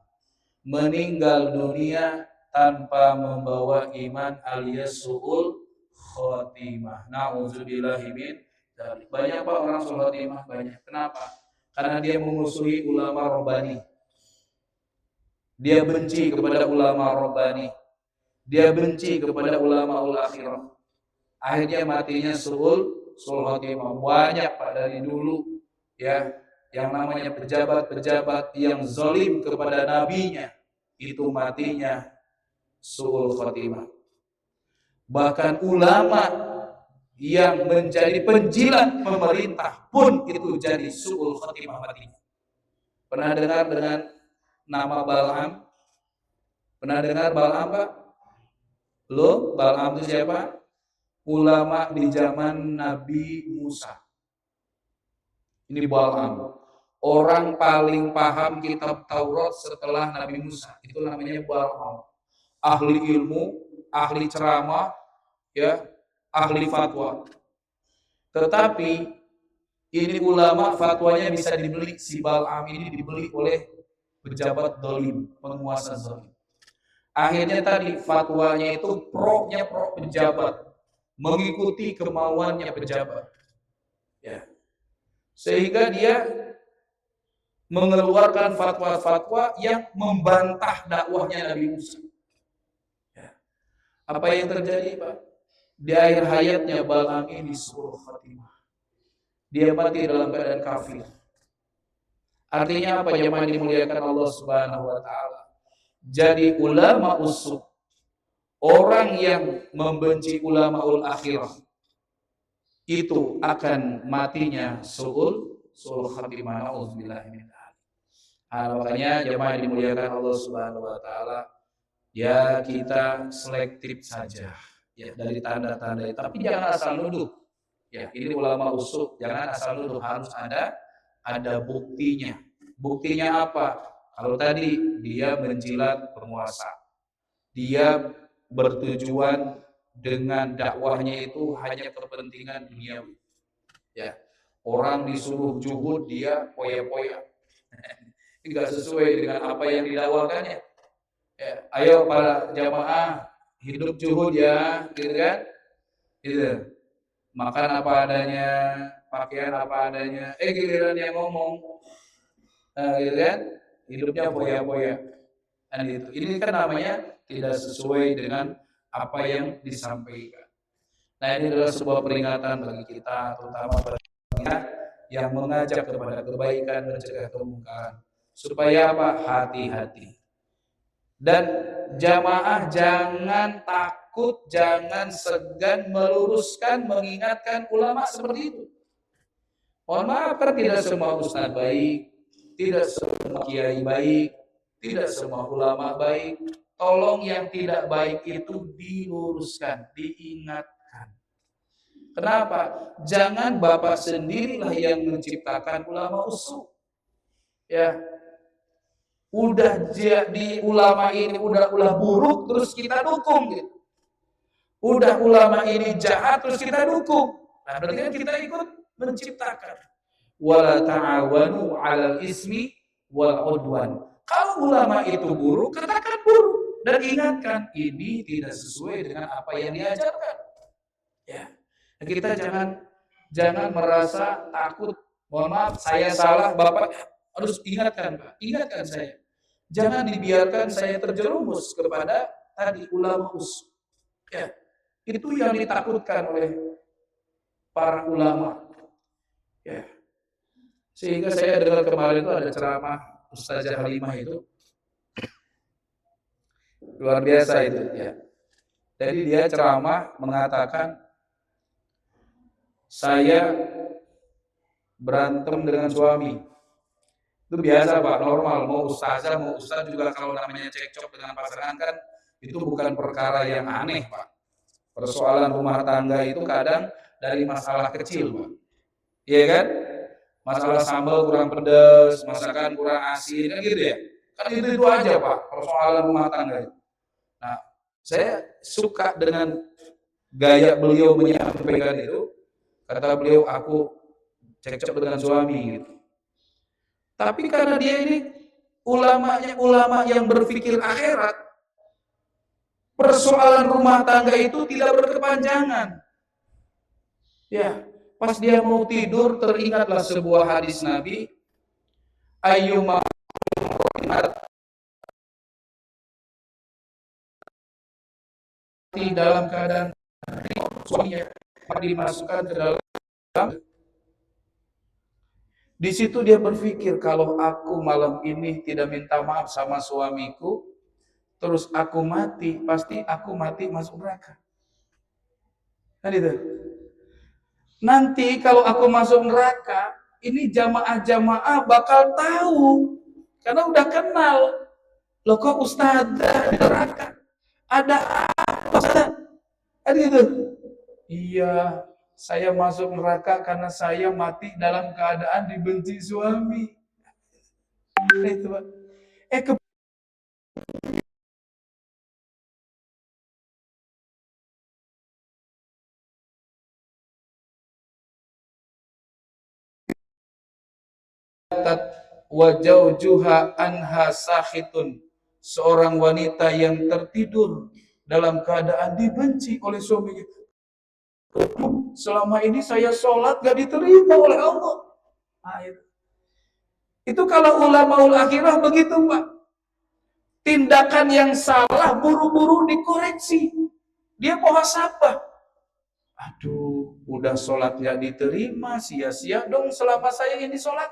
Meninggal dunia tanpa membawa iman alias su'ul khotimah. Nauzubillahi min dzalik. Banyak Pak orang su'ul khotimah, banyak. Kenapa? Karena dia memusuhi ulama rabbani. Dia benci kepada ulama rabbani. Dia benci kepada ulama ul akhirah. Akhirnya matinya su'ul khotimah. Banyak Pak dari dulu ya, yang namanya pejabat-pejabat yang zalim kepada nabinya, itu matinya su'ul khotimah. Bahkan ulama yang menjadi penjilat pemerintah pun itu jadi su'ul khotimah matinya. Pernah dengar dengan nama Bal'am? Pernah dengar Bal'am, Pak? Belum? Bal'am itu siapa? Ulama di zaman Nabi Musa. Ini Bal'am. Orang paling paham kitab Taurat setelah Nabi Musa. Itu namanya Bal'am. Ahli ilmu, ahli ceramah, ya, ahli fatwa. Tetapi ini ulama fatwanya bisa dibeli. Si Bal'am ini dibeli oleh pejabat dolim, penguasa zalim. Akhirnya tadi fatwanya itu pro pejabat, mengikuti kemauannya pejabat. Ya. Sehingga dia mengeluarkan fatwa-fatwa yang membantah dakwahnya Nabi Musa. Ya. Apa yang terjadi, Pak? Di akhir hayatnya Bal'am ini su'ul khatimah. Dia mati dalam keadaan kafir. Artinya apa? Jemaah dimuliakan Allah Subhanahu wa taala. Jadi ulama usuk, orang yang membenci ulama ul akhirah, itu akan matinya su'ul khatimah. Nauzubillahi min dzalik. Makanya jemaah dimuliakan Allah Subhanahu wa taala, ya kita selektif saja ya dari tanda-tanda, tapi jangan asal nuduh. Ya, ini ulama usuk, jangan asal nuduh, harus ada buktinya. Buktinya apa? Kalau tadi dia menjilat penguasa, dia bertujuan dengan dakwahnya itu hanya kepentingan duniawi. Ya, orang disuruh juhud dia poya-poya. Enggak sesuai dengan apa yang didakwakannya. Ya, ayo para jamaah hidup juhud ya, gitu kan? Gitu. Makan apa adanya, pakaian apa adanya. Giliran yang ngomong, gitu kan? Hidupnya poya-poya. Dan itu. Ini kan namanya tidak sesuai dengan apa yang disampaikan. Nah, ini adalah sebuah peringatan bagi kita, terutama bagi kita yang mengajak kepada kebaikan, mencegah kemungkaran. Supaya apa? Hati-hati. Dan jamaah jangan takut, jangan segan meluruskan, mengingatkan ulama seperti itu. Mohon maaf, kan tidak semua ustaz baik, tidak semua kiai baik, tidak semua ulama baik. Tolong yang tidak baik itu diluruskan, diingatkan. Kenapa? Jangan Bapak sendirilah yang menciptakan ulama usuk. Ya. Udah jadi ulama ini udah buruk terus kita dukung gitu. Udah ulama ini jahat terus kita dukung. Nah, berarti kan kita ikut menciptakan. Wala ta'awanu 'alal ismi wal 'udwan. Kalau ulama itu buruk, katakan buruk dan ingatkan ini tidak sesuai dengan apa yang diajarkan. Ya. Kita jangan merasa takut. Mohon maaf, saya salah, Bapak harus ingatkan, Pak. Ingatkan saya. Jangan dibiarkan saya terjerumus kepada tadi ulama us. Ya. Itu yang ditakutkan oleh para ulama. Ya. Sehingga saya dengar kemarin itu ada ceramah Ustazah Halimah itu luar biasa itu ya. Jadi dia ceramah mengatakan saya berantem dengan suami. Itu biasa Pak, normal. Mau ustazah, mau ustaz juga kalau namanya cekcok dengan pasangan kan itu bukan perkara yang aneh Pak. Persoalan rumah tangga itu kadang dari masalah kecil Pak. Iya kan? Masalah sambal kurang pedas, masakan kurang asin, kan gitu ya. Kan itu aja Pak, persoalan rumah tangga. Nah, saya suka dengan gaya beliau menyampaikan itu. Kata beliau, aku cekcok dengan suami gitu. Tapi karena dia ini ulama yang berpikir akhirat, persoalan rumah tangga itu tidak berkepanjangan. Ya, pas dia mau tidur teringatlah sebuah hadis Nabi, ayyuma dalam keadaan suaminya dimasukkan ke dalam. Di situ dia berpikir, kalau aku malam ini tidak minta maaf sama suamiku, terus aku mati, pasti aku mati masuk neraka. Kan itu. Nanti kalau aku masuk neraka, ini jamaah-jamaah bakal tahu, karena udah kenal. Loh kok ustadzah di neraka? Ada apa ustaz? Kan gitu. Iya, saya masuk neraka karena saya mati dalam keadaan dibenci suami. Itu Pak. Wajaujuha anha sahitun, seorang wanita yang tertidur dalam keadaan dibenci oleh suaminya. Selama ini saya sholat gak diterima oleh Allah. Nah, itu kalau ulamaul akhirah begitu Pak. Tindakan yang salah buru-buru dikoreksi. Dia muhasabah. Aduh, udah sholat gak diterima, sia-sia dong selama saya ini sholat.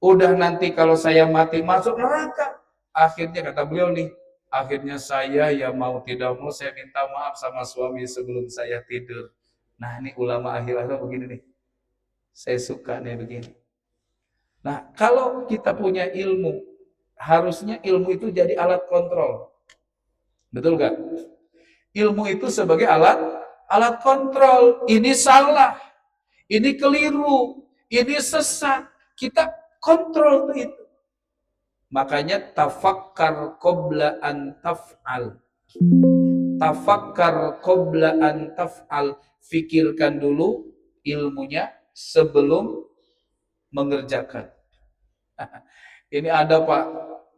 Udah nanti kalau saya mati masuk neraka. Akhirnya kata beliau nih, akhirnya saya ya mau tidak mau saya minta maaf sama suami sebelum saya tidur. Nah ini ulama akhir-akhir begini nih. Saya suka nih begini. Nah kalau kita punya ilmu, harusnya ilmu itu jadi alat kontrol. Betul gak? Ilmu itu sebagai alat kontrol. Ini salah, ini keliru, ini sesat. Kita kontrol itu. Makanya tafakkar qabla an taf'al. Tafakkar qabla an taf'al. Fikirkan dulu ilmunya sebelum mengerjakan. Ini ada Pak,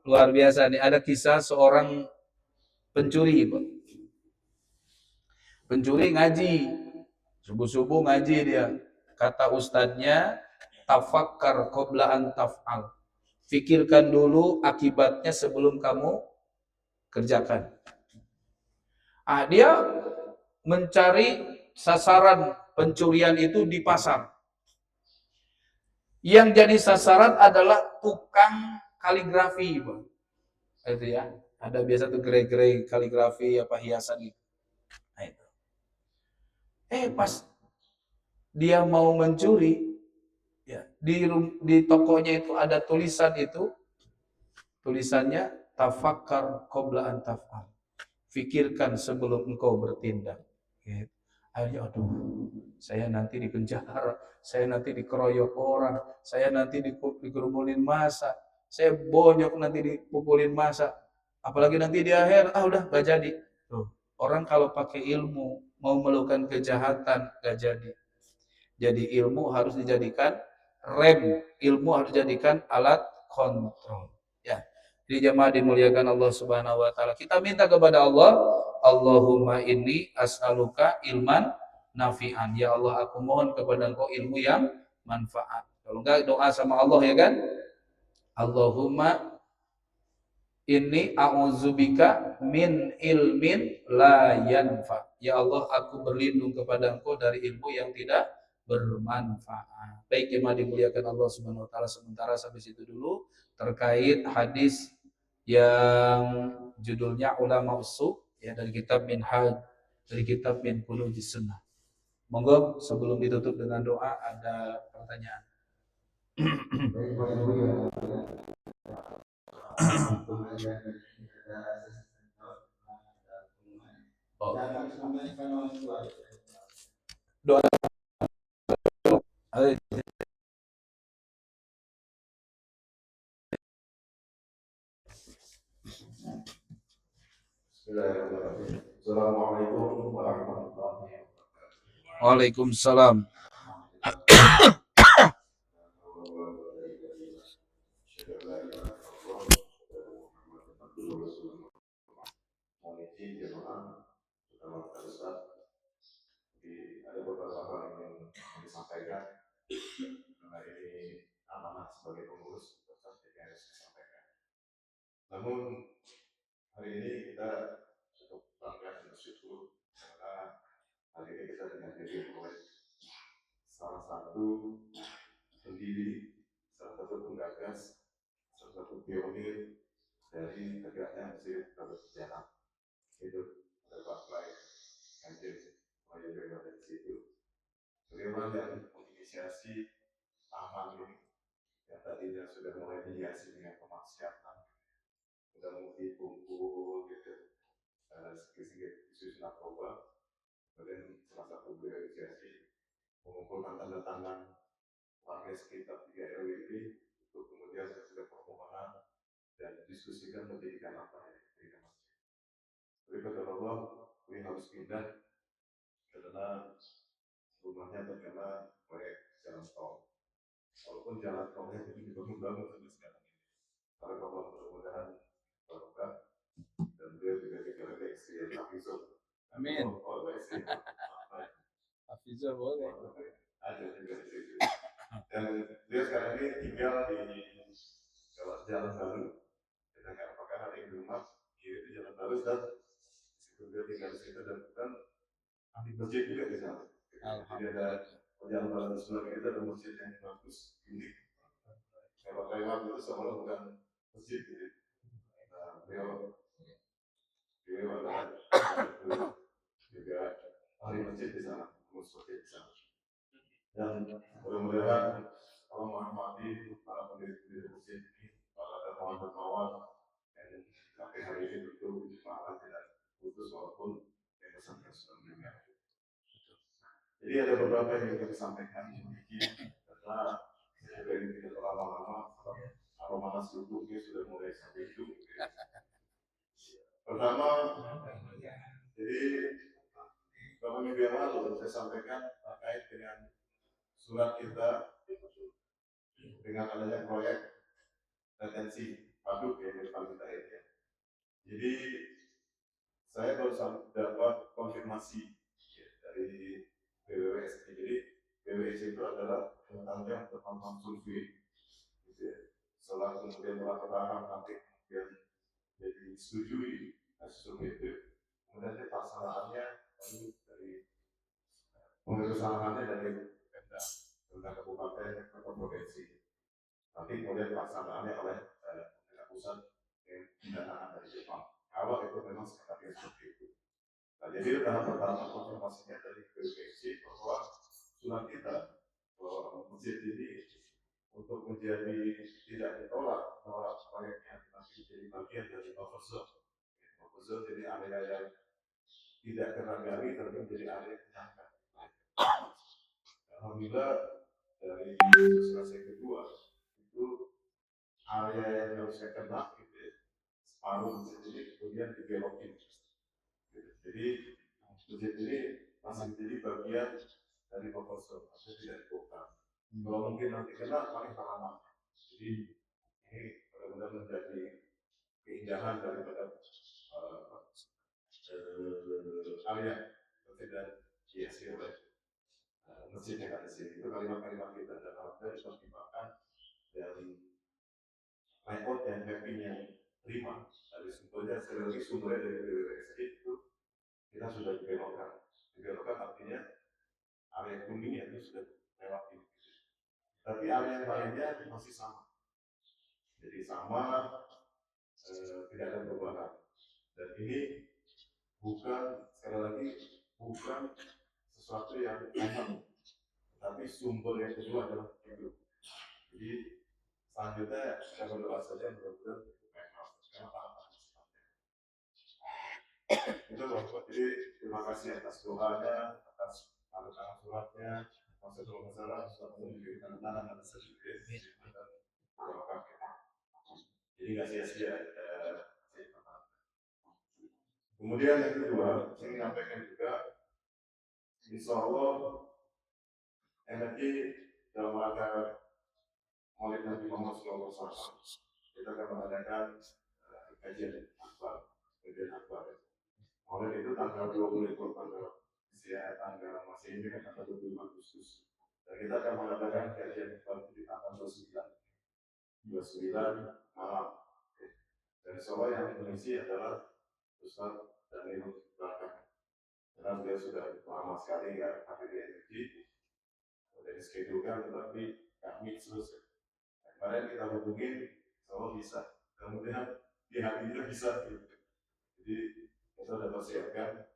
luar biasa nih. Ada kisah seorang pencuri Pak. Pencuri ngaji. Subuh-subuh ngaji dia. Kata ustadznya, tafakkar qabla an taf'al. Fikirkan dulu akibatnya sebelum kamu kerjakan. Dia mencari sasaran pencurian itu di pasar. Yang jadi sasaran adalah tukang kaligrafi, Bang. Itu ya. Ada biasa tuh gerai-gerai kaligrafi apa hiasan gitu. Nah, itu. Pas dia mau mencuri, ya, di tokonya itu ada tulisan itu. Tulisannya tafakkar qabla an taf'al. Fikirkan sebelum engkau bertindak. Gitu. Akhirnya, aduh, saya nanti dipenjara, saya nanti dikeroyok orang, saya nanti dikerumunin massa, Saya bonyok nanti dipukulin masa. Apalagi nanti di akhir, udah gak jadi. Tuh. Orang kalau pakai ilmu mau melakukan kejahatan gak jadi. Jadi ilmu harus dijadikan rem, ilmu harus dijadikan alat kontrol. Ya. Jadi jamaah dimuliakan Allah Subhanahu wa taala. Kita minta kepada Allah, Allahumma inni as'aluka ilman nafi'an. Ya Allah, aku mohon kepada Engkau ilmu yang manfaat. Kalau enggak doa sama Allah ya kan? Allahumma inni a'udzubika min ilmin la yanfa. Ya Allah, aku berlindung kepada Engkau dari ilmu yang tidak bermanfaat. Baik, jemaah dimuliakan Allah Subhanahu wa taala, sementara sampai situ dulu terkait hadis yang judulnya Ulama Usul ya, dari kitab Minhaj, dari kitab Min Kunuzis Sunnah. Monggo sebelum ditutup dengan doa ada pertanyaan. Oh. Doa. Assalamualaikum warahmatullahi wabarakatuh. Waalaikumsalam. Ada beberapa hal yang ingin disampaikan karena ini amanah sebagai pengurus Ustaz yang harus disampaikan. Namun hari ini kita cukup bangga dan bersyukur karena hari ini kita dihadiri oleh salah satu pendiri, salah satu penggagas, salah satu pionir dari tegaknya Masjid Bersejarah. Itu Bapak Baik Kanjeng Mayor dari situ. Beliau yang menginisiasi amal ini yang tadinya sudah mulai dihiasi dengan kemaksiatan, sudah mulai kumpul gitu, sedikit-sedikit isu narkoba. Kemudian salah satu beliau inisiasi mengumpulkan tanda tangan warga sekitar 3 RW ini untuk kemudian sudah permohonan dan diskusikan menjadikan apa yang diberikan masjid. Berikut Allah, ini harus pindah karena rumahnya terkena proyek jalan tol. Walaupun jalan tolnya itu dibangun sampai sekarang ini. Karena kalau mudah-mudahan barokah dan beliau juga dikira istri yang hafizul. Amin. Hafizul boleh. Ada juga di situ. Dan dia sekarang ini tinggal di jalan baru. Kita nggak apakah ada yang di rumah kiri itu jalan baru dan situ dia tinggal di situ dan bukan ahli masjid juga di sana. Jadi ada jalan baru sebelah kita ada masjid yang bagus ini. Kalau lewat itu seolah bukan masjid gitu. Nah, beliau adalah juga ahli masjid di sana, masjid di sana. Dan mudah-mudahan Allah menghormati para pendiri masjid ini, para dermawan-dermawan yang sampai hari ini tentu jemaah tidak putus walaupun yang sampai sudah meninggal. Jadi ada beberapa yang ingin disampaikan karena sudah ini tidak lama-lama aroma nasi uduknya sudah mulai sampai hidup. Pertama, jadi beberapa minggu yang lalu saya sampaikan terkait dengan surat kita dengan adanya proyek retensi waduk ya di depan kita ini. Jadi saya baru dapat konfirmasi ya, dari BWS. Jadi BWS itu adalah yang terpantang survei. Gitu ya. Setelah kemudian melakukan nanti kemudian jadi disetujui hasil survei itu, kemudian pelaksanaannya dari pengurusannya dari Pemda Kabupaten atau provinsi. Nanti kemudian pelaksanaannya oleh pemerintah pusat yang pendanaan dari Jepang. Kalau itu memang sekretaris seperti itu. Nah, jadi tahap pertama konfirmasinya dari BPC bahwa surat kita bahwa masjid ini untuk menjadi tidak ditolak bahwa proyeknya tapi menjadi bagian dari buffer zone. Buffer zone jadi area yang tidak kena gali tapi menjadi area yang nyangka. Alhamdulillah dari sosialisasi kedua itu area yang harus saya kena gitu ya, separuh masjid ini kemudian dibelokin gitu. Jadi masjid ini masih menjadi bagian dari proposal atau tidak dibongkar. Kalau mungkin nanti kena paling halaman. Jadi ini benar-benar menjadi keindahan daripada area dan hiasi oleh masjid yang ada di sini. Itu kalimat-kalimat kita dan alhamdulillah dipertimbangkan dari layout dan mapping yang terima dari sumbernya, sekali lagi sumbernya dari BWSD itu kita sudah dibelokkan artinya area kuning itu sudah lewat ini, tapi area yang lainnya masih sama, jadi sama, tidak ada perubahan. Dan ini bukan, sekali lagi bukan sesuatu yang aneh, tapi sumber yang kedua adalah hidup. Jadi selanjutnya saya berdoa saja mudah-mudahan karena tahapan itu loh. Jadi terima kasih atas doanya, atas tanda suratnya, maksud masalah surat memberikan tangan atas sedikit. Jadi nggak sia-sia. Kemudian yang kedua, saya ingin sampaikan juga, insya Allah MNI dalam rangka Maulid Nabi Muhammad SAW kita akan mengadakan kajian akbar. Maulid itu tanggal 20 tanggal masih ini kan tanggal 25 Agustus. Dan kita akan mengadakan kajian akbar di tanggal 29 malam. Dan insya yang mengisi adalah Ustaz Daniel Belakang. Karena beliau sudah lama sekali nggak hadir di energi, sudah dischedulekan, tetapi kami selesai. Kemarin kita hubungin, kalau bisa. Kemudian di hari ini bisa. Jadi kita sudah persiapkan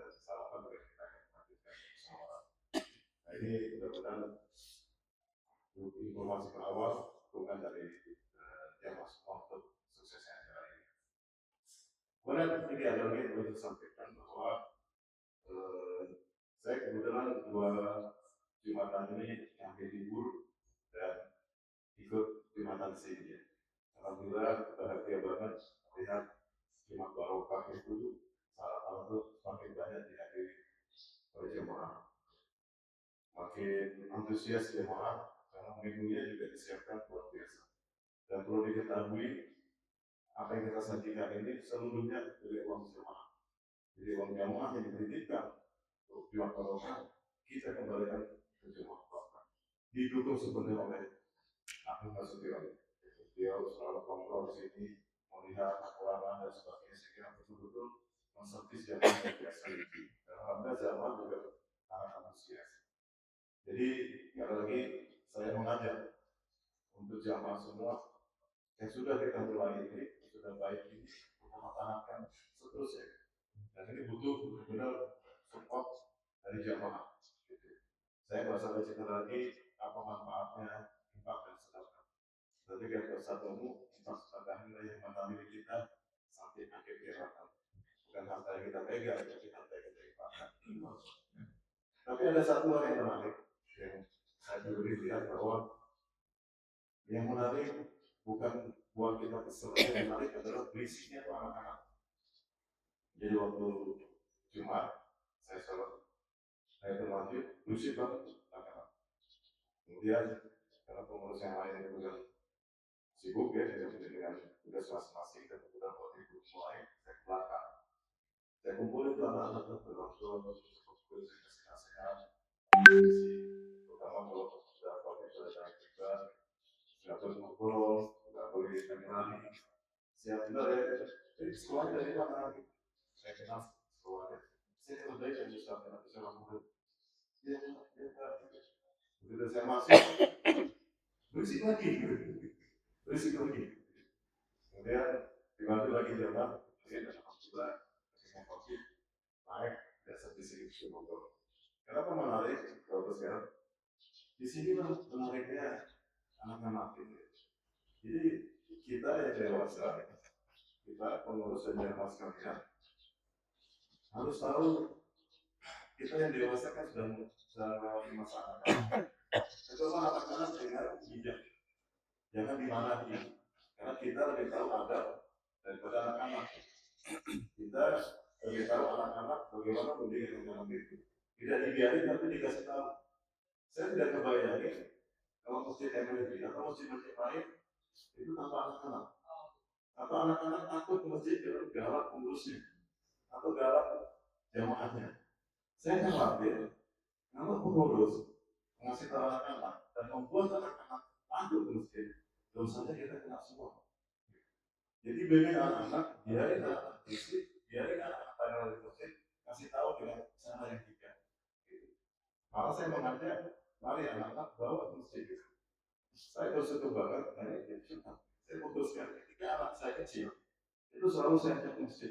sarapan bagi kita yang menghadirkan bersama. Nah ini mudah-mudahan informasi awal bukan dari yang masuk untuk suksesnya acara ini. Kemudian ini ada lagi yang perlu disampaikan bahwa saya kebetulan 2 Jumatan ini yang libur dan ikut Jumatan sini. Alhamdulillah bahagia banget melihat Jumat Barokah itu salah satu semakin banyak dihadiri oleh jemaah, makin antusias jemaah karena minggunya juga disiapkan luar biasa. Dan perlu diketahui apa yang kita sajikan ini seluruhnya dari uang jemaah. Jadi uang jemaah yang dititipkan untuk Jumat Barokah kita kembalikan ke jemaah Barokah. Didukung sebenarnya oleh Ahmad Basuki. Beliau selalu kontrol di sini, melihat kekurangan dan sebagainya. Saya kira betul-betul konservatif zaman yang biasa. Dan alhamdulillah zaman juga sangat antusias. Jadi sekali lagi saya mengajak untuk jamaah semua yang sudah kita mulai ini, sudah baik ini, kita matangkan seterusnya. Dan ini butuh benar-benar support dari jamaah. Saya nggak usah cerita lagi apa manfaatnya infak dan sedekah. Tapi kalau bersatumu infak sedekah ini yang mengambil kita sampai akhir kehidupan. Bukan harta yang kita pegang, tapi harta yang kita infakkan. Tapi ada satu hal yang menarik yang saya dulu lihat bahwa yang menarik bukan buat kita kesel, yang menarik adalah berisiknya itu anak-anak. Jadi waktu Jumat saya sholat, saya terlanjut berisik banget anak-anak. Kemudian karena pengurus yang lain itu kan sibuk ya dengan tugas masing-masing dan kemudian waktu itu mulai saya ke belakang. Saya kumpulin itu anak-anak berlangsung, saya kasih nasihat, terutama kalau sudah waktu itu ada juga nggak boleh ngobrol, nggak boleh lari. Siap benar ya. Jadi sekolah dari mana? Saya kenal sekolahnya. Saya kerja yang bisa nanti saya lakukan. Begitu saya masuk, berisik lagi. Kemudian dibantu lagi jalan, saya dapat alhamdulillah, saya kopi, naik, dasar di sini motor. Kenapa menarik? Kalau sekarang di sini menariknya anak-anak ini. Jadi kita yang dewasa, kita pengurus dan jamaah sekalian harus tahu kita yang dewasa kan sudah melewati masa anak-anak. Coba anak-anak dengar bijak. jangan dimarahi, karena kita lebih tahu adab daripada anak-anak. Kita lebih tahu anak-anak bagaimana mendidik anak itu. Tidak dibiarin tapi dikasih tahu. Saya tidak kebayangin kalau masjid MLB atau masjid-masjid lain itu tanpa anak-anak. Atau anak-anak takut ke masjid karena galak pengurusnya atau galak jamaahnya. Saya khawatir kalau pengurus mengasih tahu anak-anak dan membuat anak-anak takut ke masjid, dosanya kita kena semua. Jadi biarin anak-anak, biarin anak-anak fisik, biarin anak-anak tanya di masjid, kasih tahu dengan cara yang bijak. Malah saya mengajak, mari anak-anak bawa ke masjid. Saya bersyukur banget, saya putuskan ketika anak saya kecil, itu selalu saya ajak ke masjid,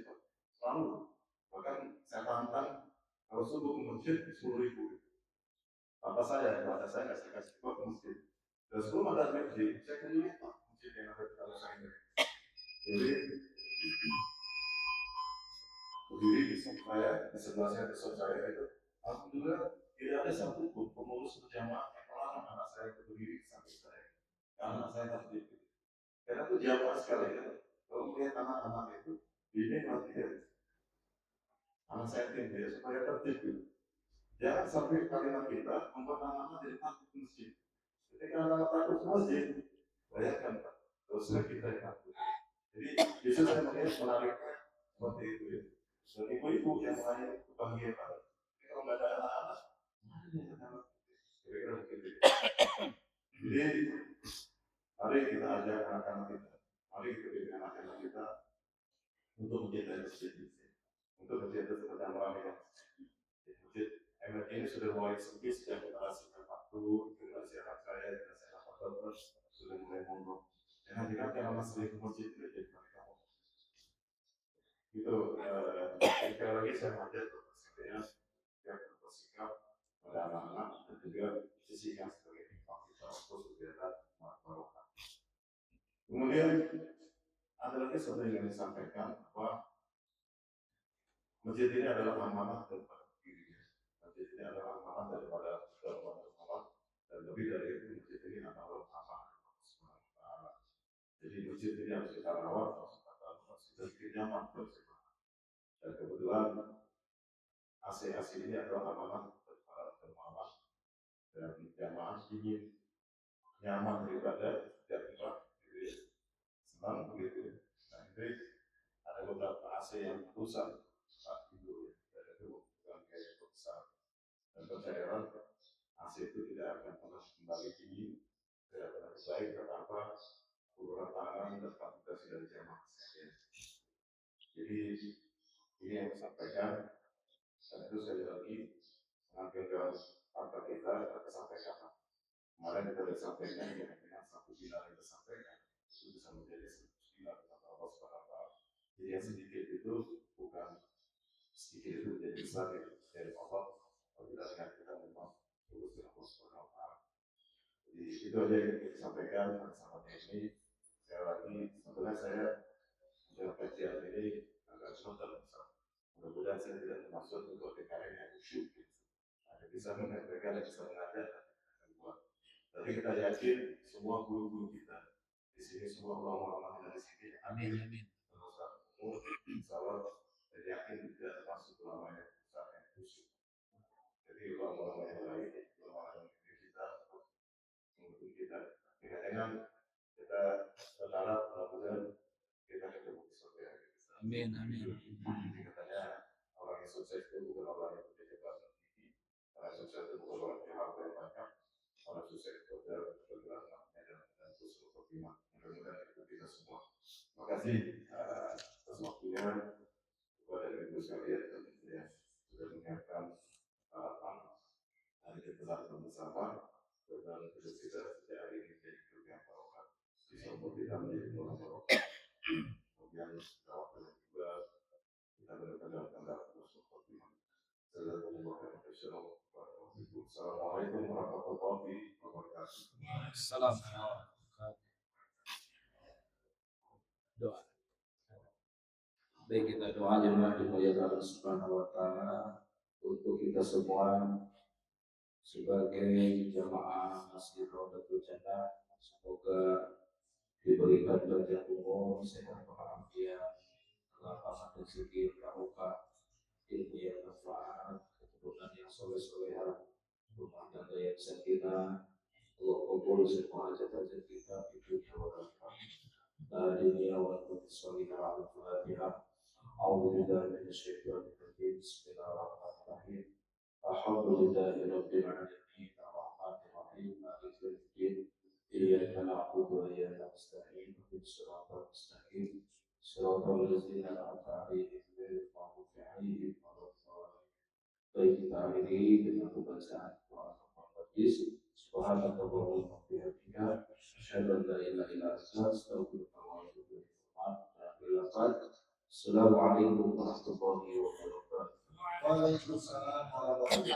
selalu. Bahkan saya tantang kalau subuh ke masjid 10.000. Apa saya nggak saya kasih ke masjid. Dan sebelum ada masjid, saya keliling masjid yang ada di dalam saya ini. Jadi berdiri di saya di sebelah saya itu, alhamdulillah tidak ada satupun pengurus berjamaah yang melarang anak saya berdiri di samping saya. Karena anak saya tertib. Karena itu jamaah sekali ya. Kalau melihat anak-anak itu, ini latihan. Anak saya tinggi supaya tertib. Jangan sampai kalimat kita membuat anak-anak jadi takut ke masjid. Ketika anak takut ke masjid, bayangkan Pak, dosa kita yang takut. Jadi justru saya melihat menariknya seperti itu ya. Dan ibu-ibu yang lain kebahagiaan. Kalau nggak ada anak-anak, kira-kira begitu. Jadi mari kita ajak anak-anak kita, mari kita bimbing anak-anak kita untuk mencintai masjid ini, untuk mencintai seperti yang ramai. Masjid MLK ini sudah mulai sempit sejak generasi ke-40, generasi anak saya, generasi anak bapak sudah mulai mondok. Jangan dikatakan nama sering ke masjid tidak jadi mereka mondok. Itu sekali lagi saya mengajak untuk sekalian yang bersikap pada anak-anak dan juga sisihkan sebagai hikmah kita untuk kegiatan barokah. Kemudian ada lagi sesuatu yang disampaikan bahwa masjid ini adalah amanah daripada dirinya. Masjid ini adalah amanah daripada Allah dan lebih dari itu masjid ini adalah amanah Allah. Jadi masjid ini harus kita rawat, harus kita rawat, kita nyaman bersama. Dan kebetulan AC ini adalah amanah daripada Allah dan jamaah ingin nyaman beribadah dan senang begitu. Nah ini ada beberapa AC yang rusak saat itu dan itu bukan kayak besar dan percayalah AC itu tidak akan pernah kembali tinggi, tidak pernah baik tanpa uluran tangan dan fakultasi dari jamaah sekalian. Jadi ini yang saya sampaikan dan itu sekali lagi mengambil fakta kita sampaikan. Kemarin kita sudah sampaikan dengan satu pilar yang disampaikan itu bisa menjadi satu pilar kata Allah Subhanahu wa Ta'ala. Jadi yang sedikit itu bukan sedikit itu menjadi besar dari Allah. Apabila dengan kita memang tulus dengan Allah Subhanahu wa Ta'ala. Jadi itu aja yang kita sampaikan bersama ini. Sekali lagi sebenarnya saya dalam kajian ini agak sebentar besar. Mudah-mudahan saya tidak termasuk untuk DKM yang khusyuk. Ada bisa mengajarkan, bisa mengajar. Tapi kita yakin semua guru-guru kita di sini, semua ulama-ulama kita di sini. Amin, amin. Insyaallah saya yakin tidak termasuk ulama yang besar yang khusyuk. Jadi ulama-ulama yang lain, ulama-ulama yang kita mengikuti kita. Dengan kita berharap mudah-mudahan kita ketemu di surga. Amin, amin. Jadi katanya orang yang sukses itu bukan orang yang punya jabatan tinggi, orang yang sukses itu bukan orang yang harta yang banyak. Orang sukses itu adalah bergerak dan terus berkembang. Mudah-mudahan itu kita semua. Terima kasih atas waktunya kepada ibu sekalian yang sudah menyiapkan harapan dan kita bersama dan hidup kita sejak hari ini menjadi hidup yang barokah. Bisa membuat kita menjadi orang barokah. Kemudian waktu juga kita benar-benar dalam proses berkembang. Assalamualaikum warahmatullahi wabarakatuh. Assalamualaikum. Doa. Baik, kita doa jemaah dimuliakan Allah Subhanahu wa Ta'ala untuk kita semua sebagai jamaah Masjid Raudatul Jannah. Semoga diberikan panjang umur, sehat walafiat, lapang rezeki barokah, ilmu yang manfaat, keturunan yang soleh-solehah, rumah tangga yang sakinah. Allah kabul semua hajat-hajat kita di dunia wal akhirah. La dunia wal akhirah. Al-Fatihah. A'udzubillahi minasyaitonir rajim. Bismillahirrahmanirrahim. Alhamdulillahi rabbil alamin. Ar-Rahmanir Rahim. Maliki yaumiddin. Iyyaka na'budu wa iyyaka nasta'in. Ihdinas siratal mustaqim. Siratal ladzina an'amta 'alaihim ghairil maghdubi 'alaihim waladdallin. Baik kita akhiri dengan pembacaan doa Al-Fatihah. Subhanallahumma wa bihamdika asyhadu an la ilaha illa anta astaghfiruka wa atubu ilaik. Assalamualaikum warahmatullahi wabarakatuh. Waalaikumsalam warahmatullahi wabarakatuh.